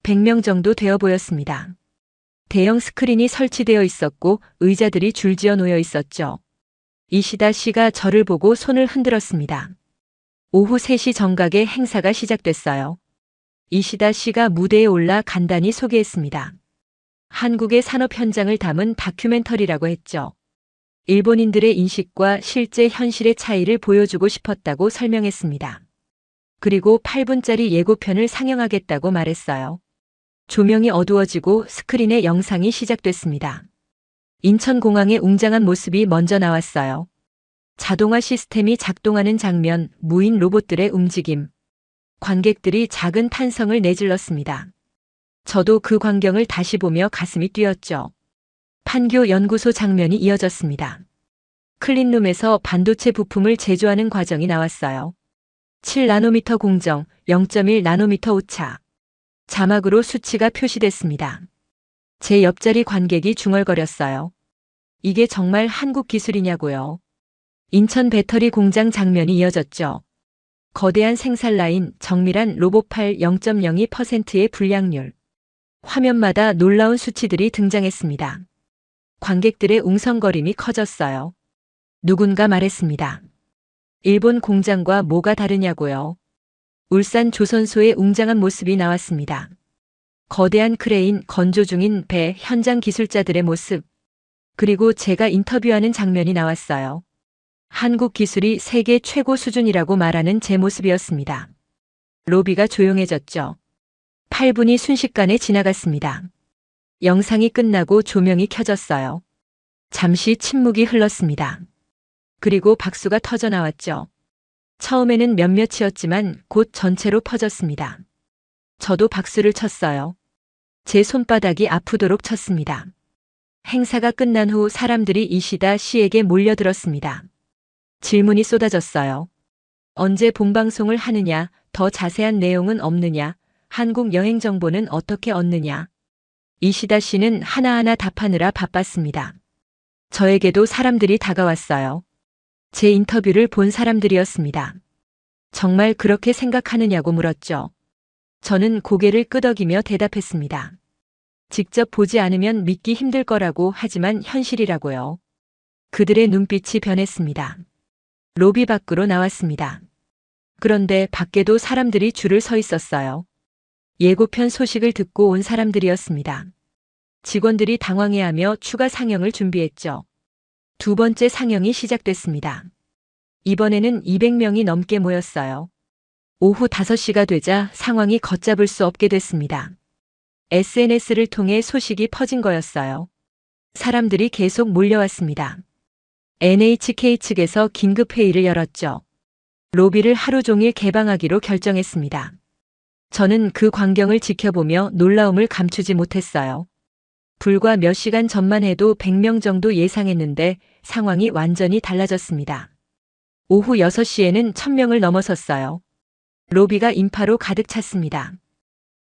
100명 정도 되어 보였습니다. 대형 스크린이 설치되어 있었고 의자들이 줄지어 놓여 있었죠. 이시다 씨가 저를 보고 손을 흔들었습니다. 오후 3시 정각에 행사가 시작됐어요. 이시다 씨가 무대에 올라 간단히 소개했습니다. 한국의 산업 현장을 담은 다큐멘터리라고 했죠. 일본인들의 인식과 실제 현실의 차이를 보여주고 싶었다고 설명했습니다. 그리고 8분짜리 예고편을 상영하겠다고 말했어요. 조명이 어두워지고 스크린에 영상이 시작됐습니다. 인천공항의 웅장한 모습이 먼저 나왔어요. 자동화 시스템이 작동하는 장면, 무인 로봇들의 움직임. 관객들이 작은 탄성을 내질렀습니다. 저도 그 광경을 다시 보며 가슴이 뛰었죠. 판교 연구소 장면이 이어졌습니다. 클린룸에서 반도체 부품을 제조하는 과정이 나왔어요. 7나노미터 공정, 0.1나노미터 오차. 자막으로 수치가 표시됐습니다. 제 옆자리 관객이 중얼거렸어요. 이게 정말 한국 기술이냐고요. 인천 배터리 공장 장면이 이어졌죠. 거대한 생산 라인, 정밀한 로봇팔 0.02%의 불량률. 화면마다 놀라운 수치들이 등장했습니다. 관객들의 웅성거림이 커졌어요. 누군가 말했습니다. 일본 공장과 뭐가 다르냐고요. 울산 조선소의 웅장한 모습이 나왔습니다. 거대한 크레인, 건조 중인 배, 현장 기술자들의 모습. 그리고 제가 인터뷰하는 장면이 나왔어요. 한국 기술이 세계 최고 수준이라고 말하는 제 모습이었습니다. 로비가 조용해졌죠. 8분이 순식간에 지나갔습니다. 영상이 끝나고 조명이 켜졌어요. 잠시 침묵이 흘렀습니다. 그리고 박수가 터져 나왔죠. 처음에는 몇몇이었지만 곧 전체로 퍼졌습니다. 저도 박수를 쳤어요. 제 손바닥이 아프도록 쳤습니다. 행사가 끝난 후 사람들이 이시다 씨에게 몰려들었습니다. 질문이 쏟아졌어요. 언제 본방송을 하느냐, 더 자세한 내용은 없느냐, 한국 여행 정보는 어떻게 얻느냐. 이시다 씨는 하나하나 답하느라 바빴습니다. 저에게도 사람들이 다가왔어요. 제 인터뷰를 본 사람들이었습니다. 정말 그렇게 생각하느냐고 물었죠. 저는 고개를 끄덕이며 대답했습니다. 직접 보지 않으면 믿기 힘들 거라고, 하지만 현실이라고요. 그들의 눈빛이 변했습니다. 로비 밖으로 나왔습니다. 그런데 밖에도 사람들이 줄을 서 있었어요. 예고편 소식을 듣고 온 사람들이었습니다. 직원들이 당황해하며 추가 상영을 준비했죠. 두 번째 상영이 시작됐습니다. 이번에는 200명이 넘게 모였어요. 오후 5시가 되자 상황이 걷잡을 수 없게 됐습니다. SNS를 통해 소식이 퍼진 거였어요. 사람들이 계속 몰려왔습니다. NHK 측에서 긴급회의를 열었죠. 로비를 하루 종일 개방하기로 결정했습니다. 저는 그 광경을 지켜보며 놀라움을 감추지 못했어요. 불과 몇 시간 전만 해도 100명 정도 예상했는데 상황이 완전히 달라졌습니다. 오후 6시에는 1000명을 넘어섰어요. 로비가 인파로 가득 찼습니다.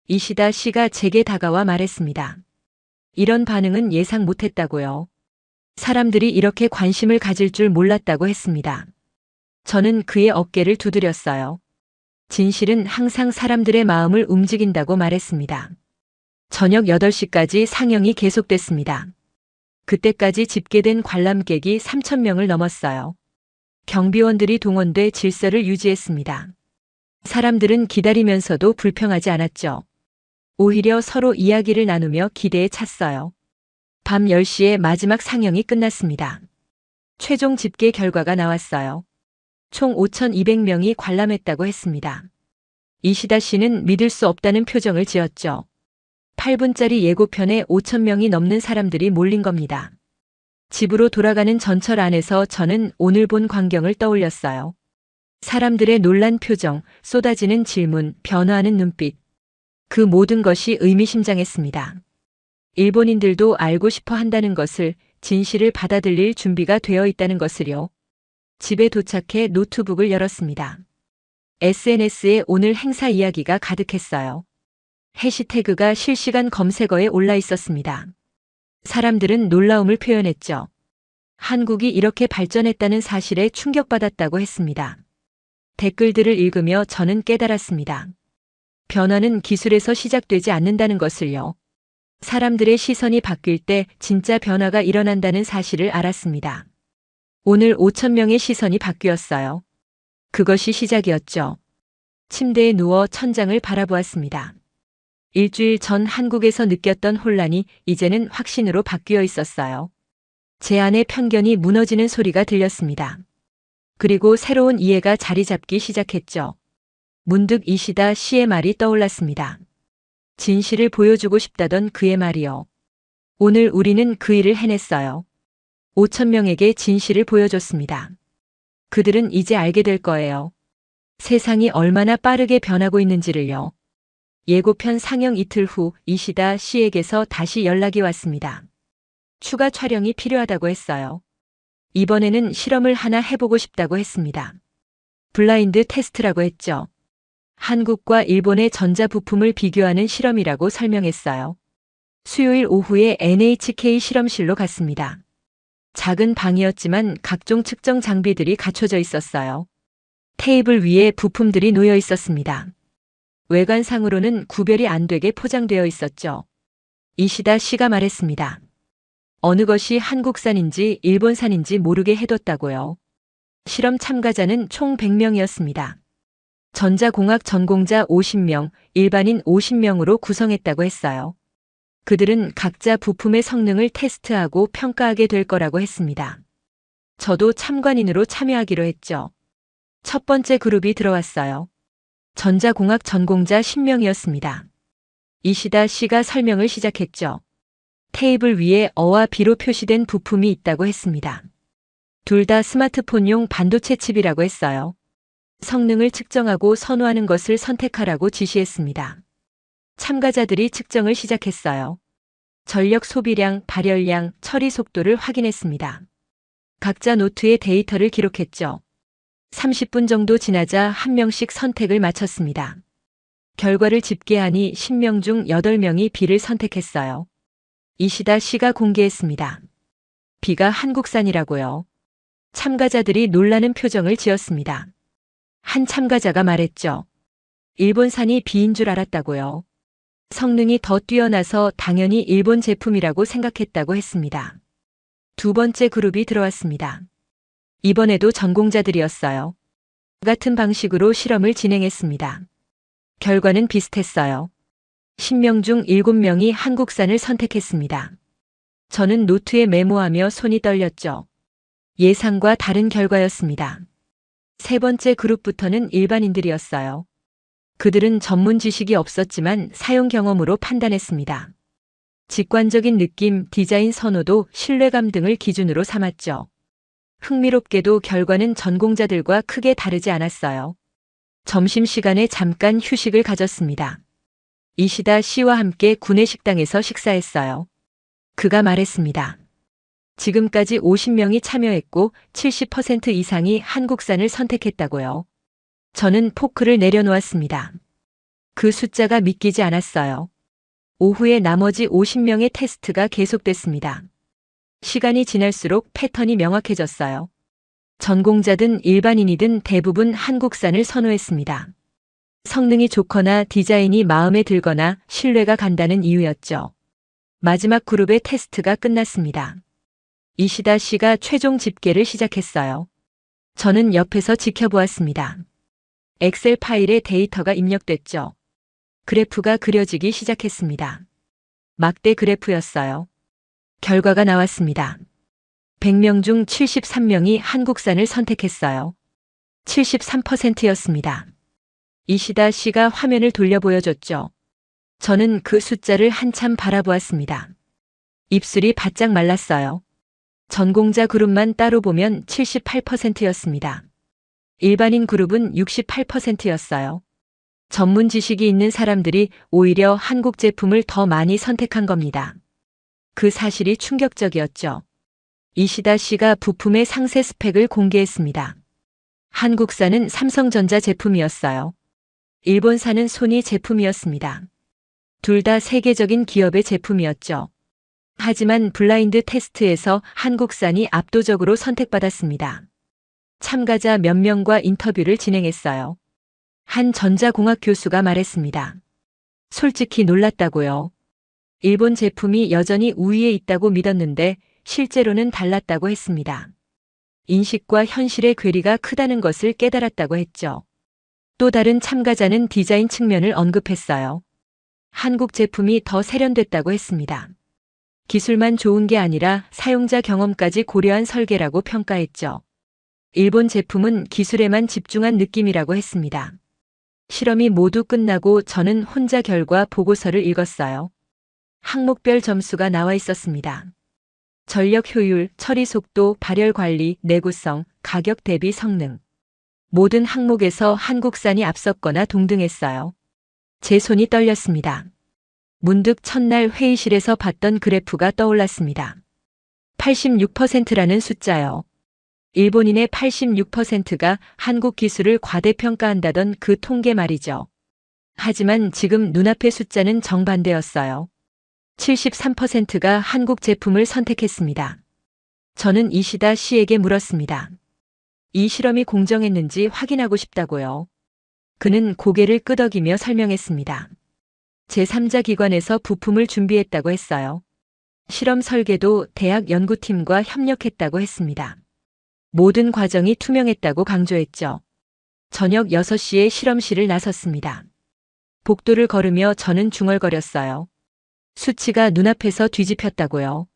이시다 씨가 제게 다가와 말했습니다. 이런 반응은 예상 못했다고요. 사람들이 이렇게 관심을 가질 줄 몰랐다고 했습니다. 저는 그의 어깨를 두드렸어요. 진실은 항상 사람들의 마음을 움직인다고 말했습니다. 저녁 8시까지 상영이 계속됐습니다. 그때까지 집계된 관람객이 3000명을 넘었어요. 경비원들이 동원돼 질서를 유지했습니다. 사람들은 기다리면서도 불평하지 않았죠. 오히려 서로 이야기를 나누며 기대에 찼어요. 밤 10시에 마지막 상영이 끝났습니다. 최종 집계 결과가 나왔어요. 총 5200명이 관람했다고 했습니다. 이시다 씨는 믿을 수 없다는 표정을 지었죠. 8분짜리 예고편에 5000명이 넘는 사람들이 몰린 겁니다. 집으로 돌아가는 전철 안에서 저는 오늘 본 광경을 떠올렸어요. 사람들의 놀란 표정, 쏟아지는 질문, 변화하는 눈빛. 그 모든 것이 의미심장했습니다. 일본인들도 알고 싶어 한다는 것을, 진실을 받아들일 준비가 되어 있다는 것을요. 집에 도착해 노트북을 열었습니다. SNS에 오늘 행사 이야기가 가득했어요. 해시태그가 실시간 검색어에 올라 있었습니다. 사람들은 놀라움을 표현했죠. 한국이 이렇게 발전했다는 사실에 충격받았다고 했습니다. 댓글들을 읽으며 저는 깨달았습니다. 변화는 기술에서 시작되지 않는다는 것을요. 사람들의 시선이 바뀔 때 진짜 변화가 일어난다는 사실을 알았습니다. 오늘 5000명의 시선이 바뀌었어요. 그것이 시작이었죠. 침대에 누워 천장을 바라보았습니다. 일주일 전 한국에서 느꼈던 혼란이 이제는 확신으로 바뀌어 있었어요. 제 안의 편견이 무너지는 소리가 들렸습니다. 그리고 새로운 이해가 자리 잡기 시작했죠. 문득 이시다 씨의 말이 떠올랐습니다. 진실을 보여주고 싶다던 그의 말이요. 오늘 우리는 그 일을 해냈어요. 5000명에게 진실을 보여줬습니다. 그들은 이제 알게 될 거예요. 세상이 얼마나 빠르게 변하고 있는지를요. 예고편 상영 이틀 후 이시다 씨에게서 다시 연락이 왔습니다. 추가 촬영이 필요하다고 했어요. 이번에는 실험을 하나 해보고 싶다고 했습니다. 블라인드 테스트라고 했죠. 한국과 일본의 전자부품을 비교하는 실험이라고 설명했어요. 수요일 오후에 NHK 실험실로 갔습니다. 작은 방이었지만 각종 측정 장비들이 갖춰져 있었어요. 테이블 위에 부품들이 놓여 있었습니다. 외관상으로는 구별이 안 되게 포장되어 있었죠. 이시다 씨가 말했습니다. 어느 것이 한국산인지 일본산인지 모르게 해뒀다고요. 실험 참가자는 총 100명이었습니다. 전자공학 전공자 50명, 일반인 50명으로 구성했다고 했어요. 그들은 각자 부품의 성능을 테스트하고 평가하게 될 거라고 했습니다. 저도 참관인으로 참여하기로 했죠. 첫 번째 그룹이 들어왔어요. 전자공학 전공자 10명이었습니다. 이시다 씨가 설명을 시작했죠. 테이블 위에 어와 B로 표시된 부품이 있다고 했습니다. 둘 다 스마트폰용 반도체 칩이라고 했어요. 성능을 측정하고 선호하는 것을 선택하라고 지시했습니다. 참가자들이 측정을 시작했어요. 전력 소비량, 발열량, 처리 속도를 확인했습니다. 각자 노트에 데이터를 기록했죠. 30분 정도 지나자 한 명씩 선택을 마쳤습니다. 결과를 집계하니 10명 중 8명이 B를 선택했어요. 이시다 씨가 공개했습니다. B가 한국산이라고요. 참가자들이 놀라는 표정을 지었습니다. 한 참가자가 말했죠. 일본산이 B인 줄 알았다고요. 성능이 더 뛰어나서 당연히 일본 제품이라고 생각했다고 했습니다. 두 번째 그룹이 들어왔습니다. 이번에도 전공자들이었어요. 같은 방식으로 실험을 진행했습니다. 결과는 비슷했어요. 10명 중 7명이 한국산을 선택했습니다. 저는 노트에 메모하며 손이 떨렸죠. 예상과 다른 결과였습니다. 세 번째 그룹부터는 일반인들이었어요. 그들은 전문 지식이 없었지만 사용 경험으로 판단했습니다. 직관적인 느낌, 디자인 선호도, 신뢰감 등을 기준으로 삼았죠. 흥미롭게도 결과는 전공자들과 크게 다르지 않았어요. 점심시간에 잠깐 휴식을 가졌습니다. 이시다 씨와 함께 구내식당에서 식사했어요. 그가 말했습니다. 지금까지 50명이 참여했고 70% 이상이 한국산을 선택했다고요. 저는 포크를 내려놓았습니다. 그 숫자가 믿기지 않았어요. 오후에 나머지 50명의 테스트가 계속됐습니다. 시간이 지날수록 패턴이 명확해졌어요. 전공자든 일반인이든 대부분 한국산을 선호했습니다. 성능이 좋거나 디자인이 마음에 들거나 신뢰가 간다는 이유였죠. 마지막 그룹의 테스트가 끝났습니다. 이시다 씨가 최종 집계를 시작했어요. 저는 옆에서 지켜보았습니다. 엑셀 파일에 데이터가 입력됐죠. 그래프가 그려지기 시작했습니다. 막대 그래프였어요. 결과가 나왔습니다. 100명 중 73명이 한국산을 선택했어요. 73%였습니다. 이시다 씨가 화면을 돌려 보여줬죠. 저는 그 숫자를 한참 바라보았습니다. 입술이 바짝 말랐어요. 전공자 그룹만 따로 보면 78%였습니다. 일반인 그룹은 68%였어요. 전문 지식이 있는 사람들이 오히려 한국 제품을 더 많이 선택한 겁니다. 그 사실이 충격적이었죠. 이시다 씨가 부품의 상세 스펙을 공개했습니다. 한국산은 삼성전자 제품이었어요. 일본산은 소니 제품이었습니다. 둘 다 세계적인 기업의 제품이었죠. 하지만 블라인드 테스트에서 한국산이 압도적으로 선택받았습니다. 참가자 몇 명과 인터뷰를 진행했어요. 한 전자공학 교수가 말했습니다. 솔직히 놀랐다고요. 일본 제품이 여전히 우위에 있다고 믿었는데 실제로는 달랐다고 했습니다. 인식과 현실의 괴리가 크다는 것을 깨달았다고 했죠. 또 다른 참가자는 디자인 측면을 언급했어요. 한국 제품이 더 세련됐다고 했습니다. 기술만 좋은 게 아니라 사용자 경험까지 고려한 설계라고 평가했죠. 일본 제품은 기술에만 집중한 느낌이라고 했습니다. 실험이 모두 끝나고 저는 혼자 결과 보고서를 읽었어요. 항목별 점수가 나와 있었습니다. 전력 효율, 처리 속도, 발열 관리, 내구성, 가격 대비 성능. 모든 항목에서 한국산이 앞섰거나 동등했어요. 제 손이 떨렸습니다. 문득 첫날 회의실에서 봤던 그래프가 떠올랐습니다. 86%라는 숫자요. 일본인의 86%가 한국 기술을 과대평가한다던 그 통계 말이죠. 하지만 지금 눈앞의 숫자는 정반대였어요. 73%가 한국 제품을 선택했습니다. 저는 이시다 씨에게 물었습니다. 이 실험이 공정했는지 확인하고 싶다고요. 그는 고개를 끄덕이며 설명했습니다. 제3자 기관에서 부품을 준비했다고 했어요. 실험 설계도 대학 연구팀과 협력했다고 했습니다. 모든 과정이 투명했다고 강조했죠. 저녁 6시에 실험실을 나섰습니다. 복도를 걸으며 저는 중얼거렸어요. 수치가 눈앞에서 뒤집혔다고요.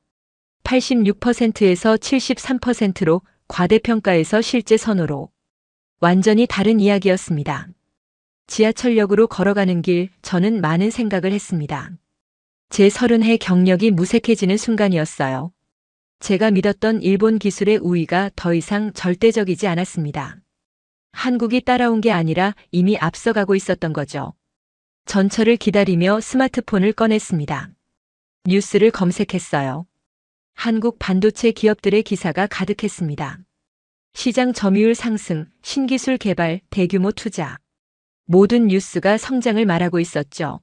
86%에서 73%로 과대평가에서 실제 선호로. 완전히 다른 이야기였습니다. 지하철역으로 걸어가는 길, 저는 많은 생각을 했습니다. 제 30해 경력이 무색해지는 순간이었어요. 제가 믿었던 일본 기술의 우위가 더 이상 절대적이지 않았습니다. 한국이 따라온 게 아니라 이미 앞서가고 있었던 거죠. 전철을 기다리며 스마트폰을 꺼냈습니다. 뉴스를 검색했어요. 한국 반도체 기업들의 기사가 가득했습니다. 시장 점유율 상승, 신기술 개발, 대규모 투자. 모든 뉴스가 성장을 말하고 있었죠.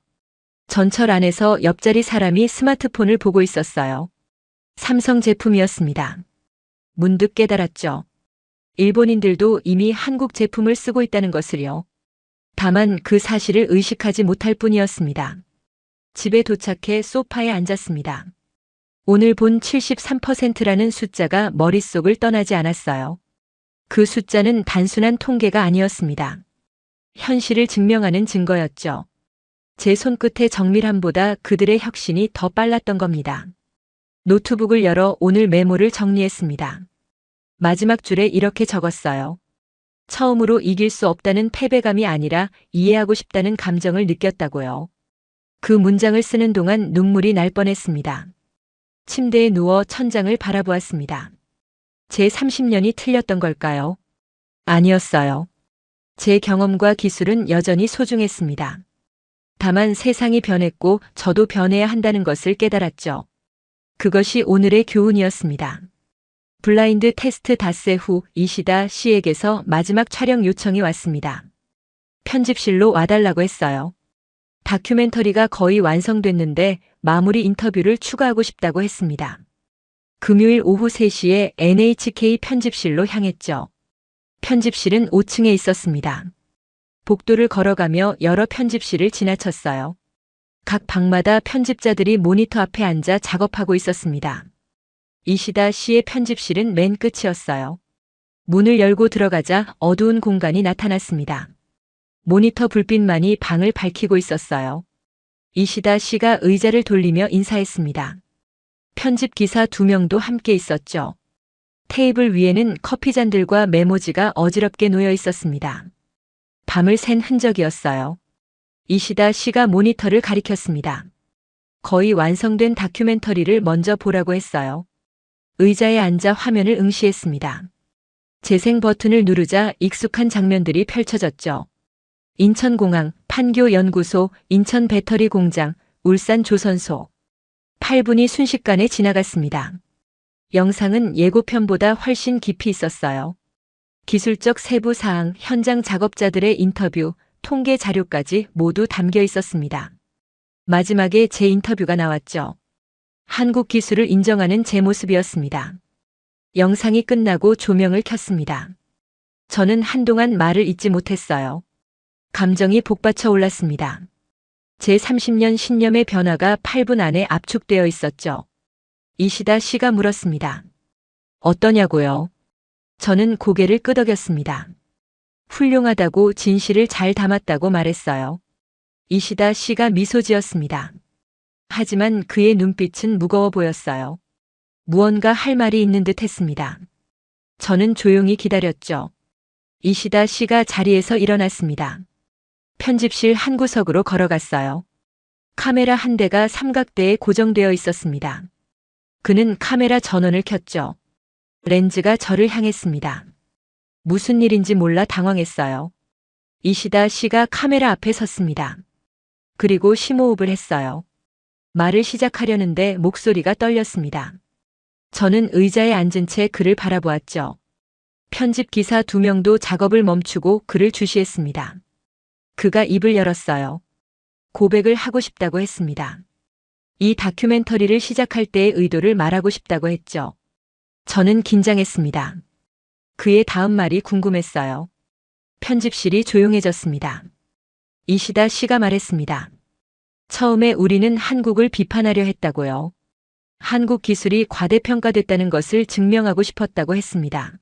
전철 안에서 옆자리 사람이 스마트폰을 보고 있었어요. 삼성 제품이었습니다. 문득 깨달았죠. 일본인들도 이미 한국 제품을 쓰고 있다는 것을요. 다만 그 사실을 의식하지 못할 뿐이었습니다. 집에 도착해 소파에 앉았습니다. 오늘 본 73%라는 숫자가 머릿속을 떠나지 않았어요. 그 숫자는 단순한 통계가 아니었습니다. 현실을 증명하는 증거였죠. 제 손끝의 정밀함보다 그들의 혁신이 더 빨랐던 겁니다. 노트북을 열어 오늘 메모를 정리했습니다. 마지막 줄에 이렇게 적었어요. 처음으로 이길 수 없다는 패배감이 아니라 이해하고 싶다는 감정을 느꼈다고요. 그 문장을 쓰는 동안 눈물이 날 뻔했습니다. 침대에 누워 천장을 바라보았습니다. 제 30년이 틀렸던 걸까요? 아니었어요. 제 경험과 기술은 여전히 소중했습니다. 다만 세상이 변했고 저도 변해야 한다는 것을 깨달았죠. 그것이 오늘의 교훈이었습니다. 블라인드 테스트 닷새 후 이시다 씨에게서 마지막 촬영 요청이 왔습니다. 편집실로 와달라고 했어요. 다큐멘터리가 거의 완성됐는데 마무리 인터뷰를 추가하고 싶다고 했습니다. 금요일 오후 3시에 NHK 편집실로 향했죠. 편집실은 5층에 있었습니다. 복도를 걸어가며 여러 편집실을 지나쳤어요. 각 방마다 편집자들이 모니터 앞에 앉아 작업하고 있었습니다. 이시다 씨의 편집실은 맨 끝이었어요. 문을 열고 들어가자 어두운 공간이 나타났습니다. 모니터 불빛만이 방을 밝히고 있었어요. 이시다 씨가 의자를 돌리며 인사했습니다. 편집 기사 2명도 함께 있었죠. 테이블 위에는 커피잔들과 메모지가 어지럽게 놓여 있었습니다. 밤을 샌 흔적이었어요. 이시다 씨가 모니터를 가리켰습니다. 거의 완성된 다큐멘터리를 먼저 보라고 했어요. 의자에 앉아 화면을 응시했습니다. 재생 버튼을 누르자 익숙한 장면들이 펼쳐졌죠. 인천공항, 판교연구소, 인천배터리공장, 울산조선소. 8분이 순식간에 지나갔습니다. 영상은 예고편보다 훨씬 깊이 있었어요. 기술적 세부 사항, 현장 작업자들의 인터뷰, 통계 자료까지 모두 담겨 있었습니다. 마지막에 제 인터뷰가 나왔죠. 한국 기술을 인정하는 제 모습이었습니다. 영상이 끝나고 조명을 켰습니다. 저는 한동안 말을 잇지 못했어요. 감정이 복받쳐 올랐습니다. 제 30년 신념의 변화가 8분 안에 압축되어 있었죠. 이시다 씨가 물었습니다. 어떠냐고요? 저는 고개를 끄덕였습니다. 훌륭하다고 진실을 잘 담았다고 말했어요. 이시다 씨가 미소 지었습니다. 하지만 그의 눈빛은 무거워 보였어요. 무언가 할 말이 있는 듯 했습니다. 저는 조용히 기다렸죠. 이시다 씨가 자리에서 일어났습니다. 편집실 한 구석으로 걸어갔어요. 카메라 한 대가 삼각대에 고정되어 있었습니다. 그는 카메라 전원을 켰죠. 렌즈가 저를 향했습니다. 무슨 일인지 몰라 당황했어요. 이시다 씨가 카메라 앞에 섰습니다. 그리고 심호흡을 했어요. 말을 시작하려는데 목소리가 떨렸습니다. 저는 의자에 앉은 채 그를 바라보았죠. 편집 기사 2명도 작업을 멈추고 그를 주시했습니다. 그가 입을 열었어요. 고백을 하고 싶다고 했습니다. 이 다큐멘터리를 시작할 때의 의도를 말하고 싶다고 했죠. 저는 긴장했습니다. 그의 다음 말이 궁금했어요. 편집실이 조용해졌습니다. 이시다 씨가 말했습니다. 처음에 우리는 한국을 비판하려 했다고요. 한국 기술이 과대평가됐다는 것을 증명하고 싶었다고 했습니다.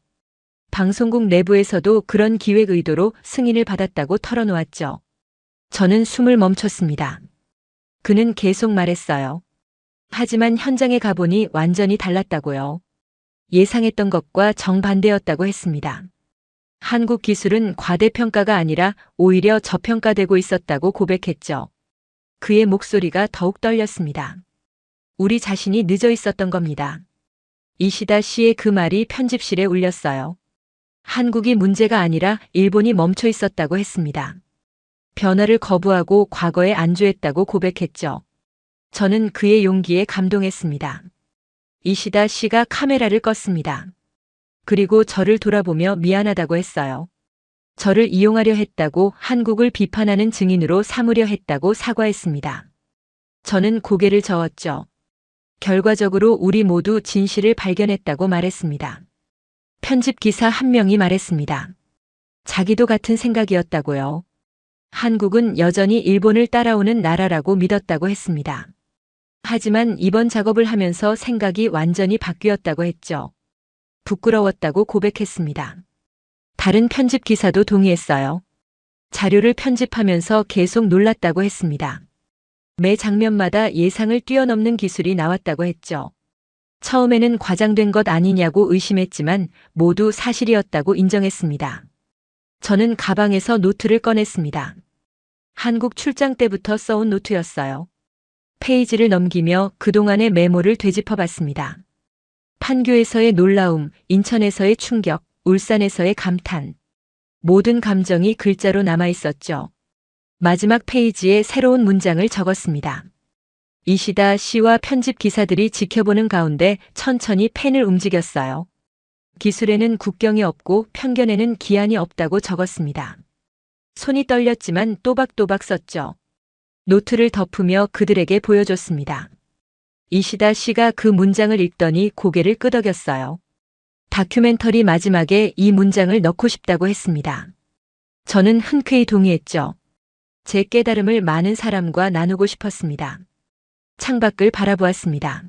방송국 내부에서도 그런 기획 의도로 승인을 받았다고 털어놓았죠. 저는 숨을 멈췄습니다. 그는 계속 말했어요. 하지만 현장에 가보니 완전히 달랐다고요. 예상했던 것과 정반대였다고 했습니다. 한국 기술은 과대평가가 아니라 오히려 저평가되고 있었다고 고백했죠. 그의 목소리가 더욱 떨렸습니다. 우리 자신이 늦어 있었던 겁니다. 이시다 씨의 그 말이 편집실에 울렸어요. 한국이 문제가 아니라 일본이 멈춰 있었다고 했습니다. 변화를 거부하고 과거에 안주했다고 고백했죠. 저는 그의 용기에 감동했습니다. 이시다 씨가 카메라를 껐습니다. 그리고 저를 돌아보며 미안하다고 했어요. 저를 이용하려 했다고, 한국을 비판하는 증인으로 삼으려 했다고 사과했습니다. 저는 고개를 저었죠. 결과적으로 우리 모두 진실을 발견했다고 말했습니다. 편집 기사 한 명이 말했습니다. 자기도 같은 생각이었다고요. 한국은 여전히 일본을 따라오는 나라라고 믿었다고 했습니다. 하지만 이번 작업을 하면서 생각이 완전히 바뀌었다고 했죠. 부끄러웠다고 고백했습니다. 다른 편집 기사도 동의했어요. 자료를 편집하면서 계속 놀랐다고 했습니다. 매 장면마다 예상을 뛰어넘는 기술이 나왔다고 했죠. 처음에는 과장된 것 아니냐고 의심했지만 모두 사실이었다고 인정했습니다. 저는 가방에서 노트를 꺼냈습니다. 한국 출장 때부터 써온 노트였어요. 페이지를 넘기며 그동안의 메모를 되짚어 봤습니다. 판교에서의 놀라움, 인천에서의 충격, 울산에서의 감탄. 모든 감정이 글자로 남아 있었죠. 마지막 페이지에 새로운 문장을 적었습니다. 이시다 씨와 편집 기사들이 지켜보는 가운데 천천히 펜을 움직였어요. 기술에는 국경이 없고 편견에는 기한이 없다고 적었습니다. 손이 떨렸지만 또박또박 썼죠. 노트를 덮으며 그들에게 보여줬습니다. 이시다 씨가 그 문장을 읽더니 고개를 끄덕였어요. 다큐멘터리 마지막에 이 문장을 넣고 싶다고 했습니다. 저는 흔쾌히 동의했죠. 제 깨달음을 많은 사람과 나누고 싶었습니다. 창밖을 바라보았습니다.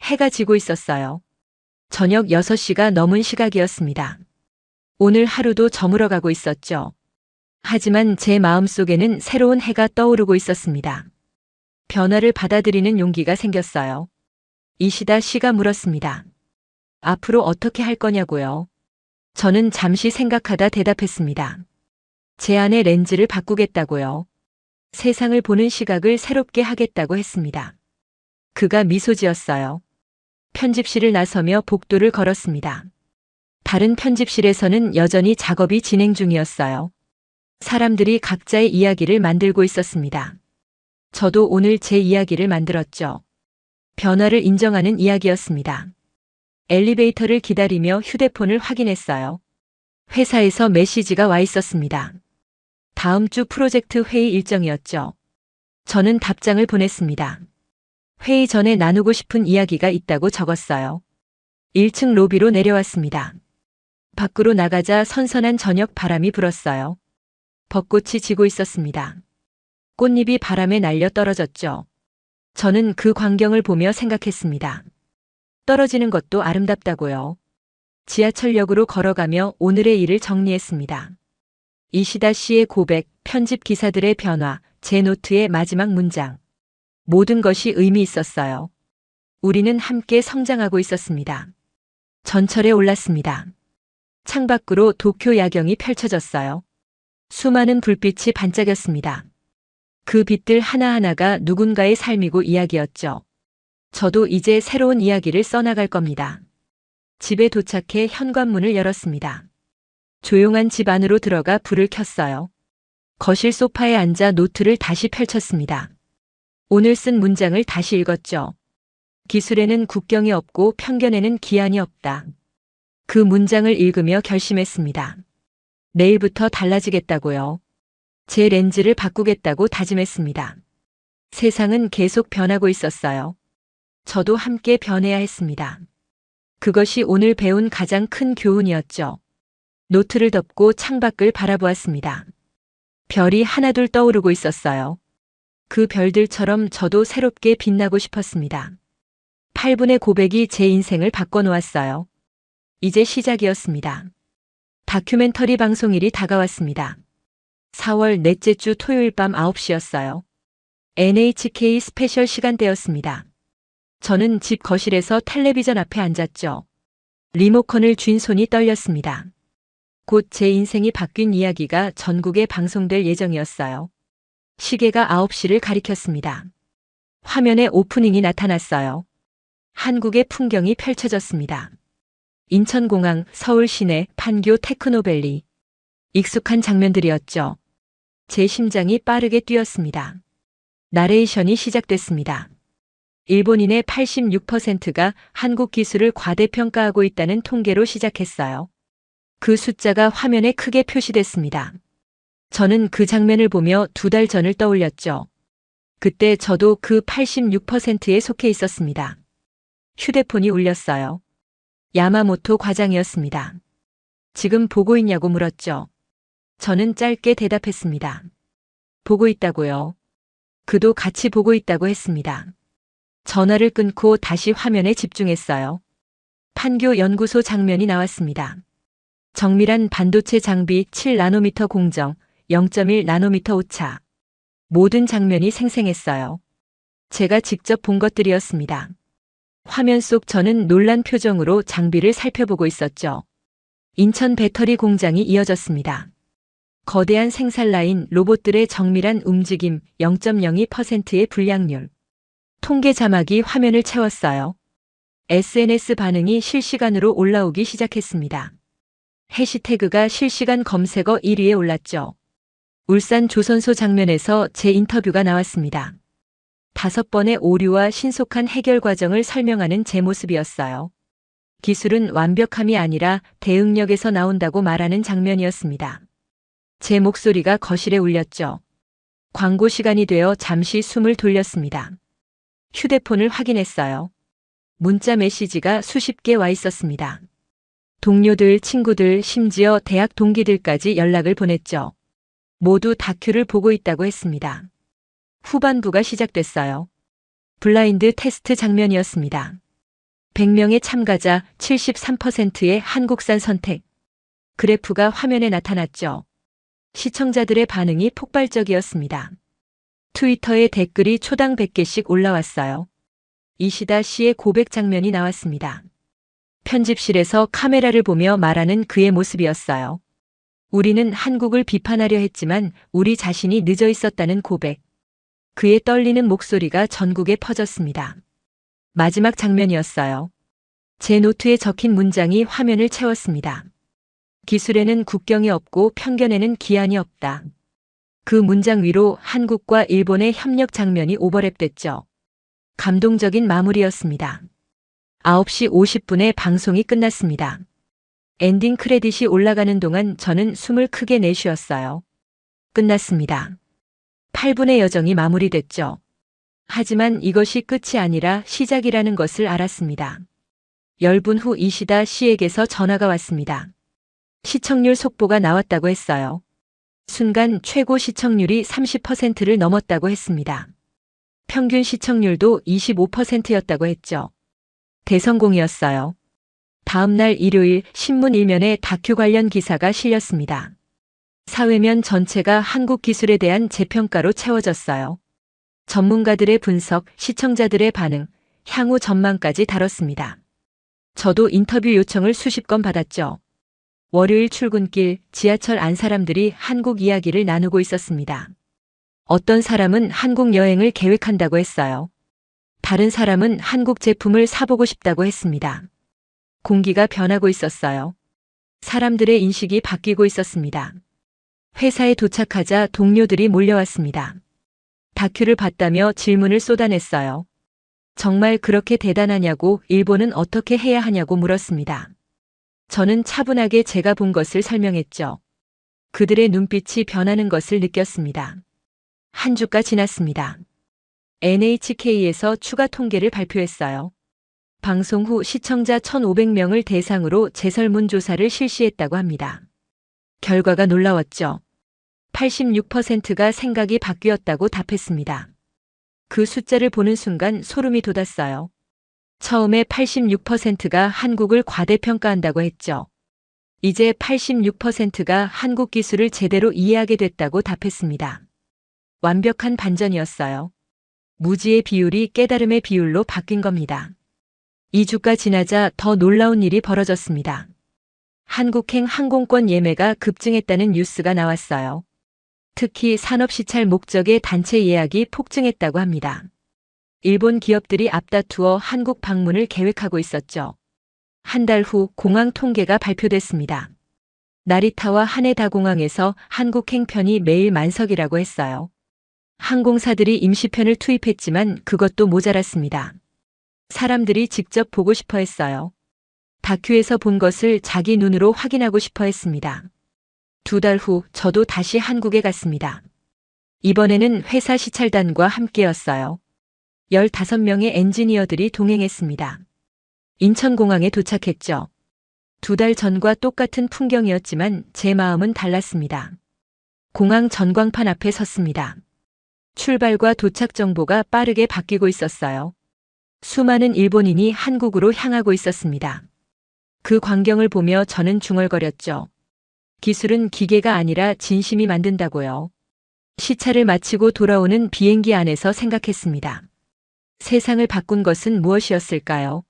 해가 지고 있었어요. 저녁 6시가 넘은 시각이었습니다. 오늘 하루도 저물어가고 있었죠. 하지만 제 마음속에는 새로운 해가 떠오르고 있었습니다. 변화를 받아들이는 용기가 생겼어요. 이시다 씨가 물었습니다. 앞으로 어떻게 할 거냐고요? 저는 잠시 생각하다 대답했습니다. 제 안의 렌즈를 바꾸겠다고요. 세상을 보는 시각을 새롭게 하겠다고 했습니다. 그가 미소 지었어요. 편집실을 나서며 복도를 걸었습니다. 다른 편집실에서는 여전히 작업이 진행 중이었어요. 사람들이 각자의 이야기를 만들고 있었습니다. 저도 오늘 제 이야기를 만들었죠. 변화를 인정하는 이야기였습니다. 엘리베이터를 기다리며 휴대폰을 확인했어요. 회사에서 메시지가 와 있었습니다. 다음 주 프로젝트 회의 일정이었죠. 저는 답장을 보냈습니다. 회의 전에 나누고 싶은 이야기가 있다고 적었어요. 1층 로비로 내려왔습니다. 밖으로 나가자 선선한 저녁 바람이 불었어요. 벚꽃이 지고 있었습니다. 꽃잎이 바람에 날려 떨어졌죠. 저는 그 광경을 보며 생각했습니다. 떨어지는 것도 아름답다고요. 지하철역으로 걸어가며 오늘의 일을 정리했습니다. 이시다 씨의 고백, 편집 기사들의 변화, 제 노트의 마지막 문장. 모든 것이 의미 있었어요. 우리는 함께 성장하고 있었습니다. 전철에 올랐습니다. 창밖으로 도쿄 야경이 펼쳐졌어요. 수많은 불빛이 반짝였습니다. 그 빛들 하나하나가 누군가의 삶이고 이야기였죠. 저도 이제 새로운 이야기를 써나갈 겁니다. 집에 도착해 현관문을 열었습니다. 조용한 집 안으로 들어가 불을 켰어요. 거실 소파에 앉아 노트를 다시 펼쳤습니다. 오늘 쓴 문장을 다시 읽었죠. 기술에는 국경이 없고 편견에는 기한이 없다. 그 문장을 읽으며 결심했습니다. 내일부터 달라지겠다고요. 제 렌즈를 바꾸겠다고 다짐했습니다. 세상은 계속 변하고 있었어요. 저도 함께 변해야 했습니다. 그것이 오늘 배운 가장 큰 교훈이었죠. 노트를 덮고 창밖을 바라보았습니다. 별이 하나둘 떠오르고 있었어요. 그 별들처럼 저도 새롭게 빛나고 싶었습니다. 8분의 고백이 제 인생을 바꿔놓았어요. 이제 시작이었습니다. 다큐멘터리 방송일이 다가왔습니다. 4월 넷째 주 토요일 밤 9시였어요. NHK 스페셜 시간대였습니다. 저는 집 거실에서 텔레비전 앞에 앉았죠. 리모컨을 쥔 손이 떨렸습니다. 곧 제 인생이 바뀐 이야기가 전국에 방송될 예정이었어요. 시계가 9시를 가리켰습니다. 화면에 오프닝이 나타났어요. 한국의 풍경이 펼쳐졌습니다. 인천공항, 서울 시내, 판교 테크노밸리. 익숙한 장면들이었죠. 제 심장이 빠르게 뛰었습니다. 나레이션이 시작됐습니다. 일본인의 86%가 한국 기술을 과대평가하고 있다는 통계로 시작했어요. 그 숫자가 화면에 크게 표시됐습니다. 저는 그 장면을 보며 2달 전을 떠올렸죠. 그때 저도 그 86%에 속해 있었습니다. 휴대폰이 울렸어요. 야마모토 과장이었습니다. 지금 보고 있냐고 물었죠. 저는 짧게 대답했습니다. 보고 있다고요. 그도 같이 보고 있다고 했습니다. 전화를 끊고 다시 화면에 집중했어요. 판교 연구소 장면이 나왔습니다. 정밀한 반도체 장비 7나노미터 공정, 0.1나노미터 오차. 모든 장면이 생생했어요. 제가 직접 본 것들이었습니다. 화면 속 저는 놀란 표정으로 장비를 살펴보고 있었죠. 인천 배터리 공장이 이어졌습니다. 거대한 생산 라인, 로봇들의 정밀한 움직임, 0.02%의 불량률. 통계 자막이 화면을 채웠어요. SNS 반응이 실시간으로 올라오기 시작했습니다. 해시태그가 실시간 검색어 1위에 올랐죠. 울산 조선소 장면에서 제 인터뷰가 나왔습니다. 5번의 오류와 신속한 해결 과정을 설명하는 제 모습이었어요. 기술은 완벽함이 아니라 대응력에서 나온다고 말하는 장면이었습니다. 제 목소리가 거실에 울렸죠. 광고 시간이 되어 잠시 숨을 돌렸습니다. 휴대폰을 확인했어요. 문자 메시지가 수십 개 와 있었습니다. 동료들, 친구들, 심지어 대학 동기들까지 연락을 보냈죠. 모두 다큐를 보고 있다고 했습니다. 후반부가 시작됐어요. 블라인드 테스트 장면이었습니다. 100명의 참가자 73%의 한국산 선택. 그래프가 화면에 나타났죠. 시청자들의 반응이 폭발적이었습니다. 트위터에 댓글이 초당 100개씩 올라왔어요. 이시다 씨의 고백 장면이 나왔습니다. 편집실에서 카메라를 보며 말하는 그의 모습이었어요. 우리는 한국을 비판하려 했지만 우리 자신이 늦어 있었다는 고백. 그의 떨리는 목소리가 전국에 퍼졌습니다. 마지막 장면이었어요. 제 노트에 적힌 문장이 화면을 채웠습니다. 기술에는 국경이 없고 편견에는 기한이 없다. 그 문장 위로 한국과 일본의 협력 장면이 오버랩됐죠. 감동적인 마무리였습니다. 9시 50분에 방송이 끝났습니다. 엔딩 크레딧이 올라가는 동안 저는 숨을 크게 내쉬었어요. 끝났습니다. 8분의 여정이 마무리됐죠. 하지만 이것이 끝이 아니라 시작이라는 것을 알았습니다. 10분 후 이시다 씨에게서 전화가 왔습니다. 시청률 속보가 나왔다고 했어요. 순간 최고 시청률이 30%를 넘었다고 했습니다. 평균 시청률도 25%였다고 했죠. 대성공이었어요. 다음 날 일요일 신문 일면에 다큐 관련 기사가 실렸습니다. 사회면 전체가 한국 기술에 대한 재평가로 채워졌어요. 전문가들의 분석, 시청자들의 반응, 향후 전망까지 다뤘습니다. 저도 인터뷰 요청을 수십 건 받았죠. 월요일 출근길 지하철 안 사람들이 한국 이야기를 나누고 있었습니다. 어떤 사람은 한국 여행을 계획한다고 했어요. 다른 사람은 한국 제품을 사보고 싶다고 했습니다. 공기가 변하고 있었어요. 사람들의 인식이 바뀌고 있었습니다. 회사에 도착하자 동료들이 몰려왔습니다. 다큐를 봤다며 질문을 쏟아냈어요. 정말 그렇게 대단하냐고, 일본은 어떻게 해야 하냐고 물었습니다. 저는 차분하게 제가 본 것을 설명했죠. 그들의 눈빛이 변하는 것을 느꼈습니다. 한 주가 지났습니다. NHK에서 추가 통계를 발표했어요. 방송 후 시청자 1,500명을 대상으로 재설문 조사를 실시했다고 합니다. 결과가 놀라웠죠. 86%가 생각이 바뀌었다고 답했습니다. 그 숫자를 보는 순간 소름이 돋았어요. 처음에 86%가 한국을 과대평가한다고 했죠. 이제 86%가 한국 기술을 제대로 이해하게 됐다고 답했습니다. 완벽한 반전이었어요. 무지의 비율이 깨달음의 비율로 바뀐 겁니다. 2주가 지나자 더 놀라운 일이 벌어졌습니다. 한국행 항공권 예매가 급증했다는 뉴스가 나왔어요. 특히 산업시찰 목적의 단체 예약이 폭증했다고 합니다. 일본 기업들이 앞다투어 한국 방문을 계획하고 있었죠. 한 달 후 공항 통계가 발표됐습니다. 나리타와 하네다 공항에서 한국행 편이 매일 만석이라고 했어요. 항공사들이 임시편을 투입했지만 그것도 모자랐습니다. 사람들이 직접 보고 싶어 했어요. 다큐에서 본 것을 자기 눈으로 확인하고 싶어 했습니다. 2달 후 저도 다시 한국에 갔습니다. 이번에는 회사 시찰단과 함께였어요. 15명의 엔지니어들이 동행했습니다. 인천공항에 도착했죠. 2달 전과 똑같은 풍경이었지만 제 마음은 달랐습니다. 공항 전광판 앞에 섰습니다. 출발과 도착 정보가 빠르게 바뀌고 있었어요. 수많은 일본인이 한국으로 향하고 있었습니다. 그 광경을 보며 저는 중얼거렸죠. 기술은 기계가 아니라 진심이 만든다고요. 시차를 마치고 돌아오는 비행기 안에서 생각했습니다. 세상을 바꾼 것은 무엇이었을까요?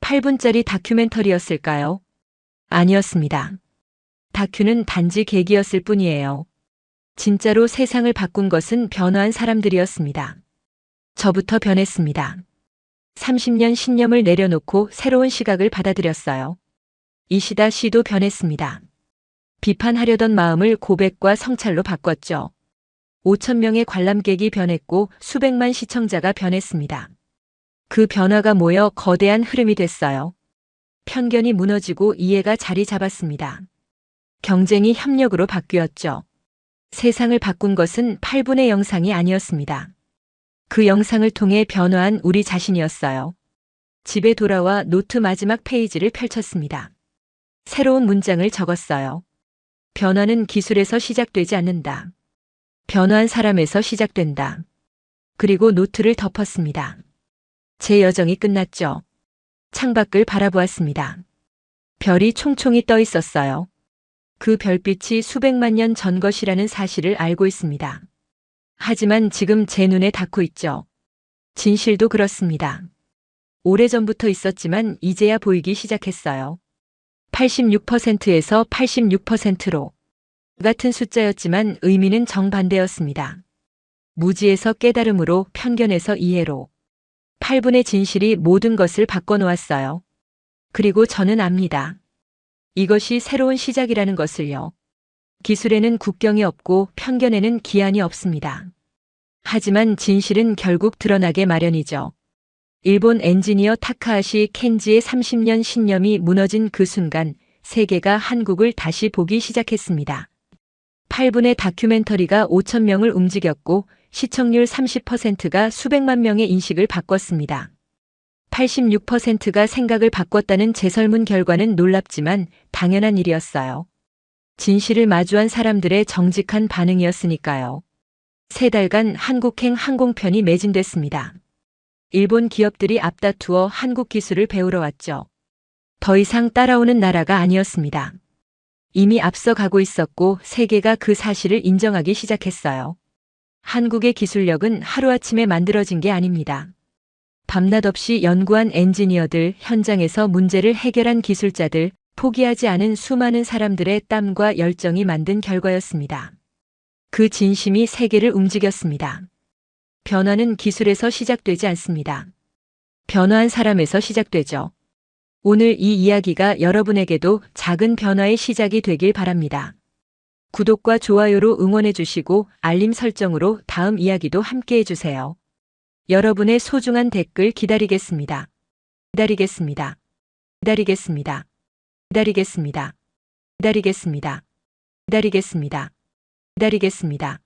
8분짜리 다큐멘터리였을까요? 아니었습니다. 다큐는 단지 계기였을 뿐이에요. 진짜로 세상을 바꾼 것은 변화한 사람들이었습니다. 저부터 변했습니다. 30년 신념을 내려놓고 새로운 시각을 받아들였어요. 이시다 씨도 변했습니다. 비판하려던 마음을 고백과 성찰로 바꿨죠. 5천 명의 관람객이 변했고 수백만 시청자가 변했습니다. 그 변화가 모여 거대한 흐름이 됐어요. 편견이 무너지고 이해가 자리 잡았습니다. 경쟁이 협력으로 바뀌었죠. 세상을 바꾼 것은 8분의 영상이 아니었습니다. 그 영상을 통해 변화한 우리 자신이었어요. 집에 돌아와 노트 마지막 페이지를 펼쳤습니다. 새로운 문장을 적었어요. 변화는 기술에서 시작되지 않는다. 변화한 사람에서 시작된다. 그리고 노트를 덮었습니다. 제 여정이 끝났죠. 창밖을 바라보았습니다. 별이 총총히 떠 있었어요. 그 별빛이 수백만 년 전 것이라는 사실을 알고 있습니다. 하지만 지금 제 눈에 닿고 있죠. 진실도 그렇습니다. 오래전부터 있었지만 이제야 보이기 시작했어요. 86%에서 86%로. 같은 숫자였지만 의미는 정반대였습니다. 무지에서 깨달음으로, 편견에서 이해로. 8분의 진실이 모든 것을 바꿔놓았어요. 그리고 저는 압니다. 이것이 새로운 시작이라는 것을요. 기술에는 국경이 없고 편견에는 기한이 없습니다. 하지만 진실은 결국 드러나게 마련이죠. 일본 엔지니어 타카하시 켄지의 30년 신념이 무너진 그 순간 세계가 한국을 다시 보기 시작했습니다. 8분의 다큐멘터리가 5천 명을 움직였고 시청률 30%가 수백만 명의 인식을 바꿨습니다. 86%가 생각을 바꿨다는 제 설문 결과는 놀랍지만 당연한 일이었어요. 진실을 마주한 사람들의 정직한 반응이었으니까요. 3달간 한국행 항공편이 매진됐습니다. 일본 기업들이 앞다투어 한국 기술을 배우러 왔죠. 더 이상 따라오는 나라가 아니었습니다. 이미 앞서가고 있었고 세계가 그 사실을 인정하기 시작했어요. 한국의 기술력은 하루아침에 만들어진 게 아닙니다. 밤낮 없이 연구한 엔지니어들, 현장에서 문제를 해결한 기술자들, 포기하지 않은 수많은 사람들의 땀과 열정이 만든 결과였습니다. 그 진심이 세계를 움직였습니다. 변화는 기술에서 시작되지 않습니다. 변화한 사람에서 시작되죠. 오늘 이 이야기가 여러분에게도 작은 변화의 시작이 되길 바랍니다. 구독과 좋아요로 응원해 주시고 알림 설정으로 다음 이야기도 함께 해주세요. 여러분의 소중한 댓글 기다리겠습니다. 기다리겠습니다. 기다리겠습니다. 기다리겠습니다. 기다리겠습니다. 기다리겠습니다. 기다리겠습니다.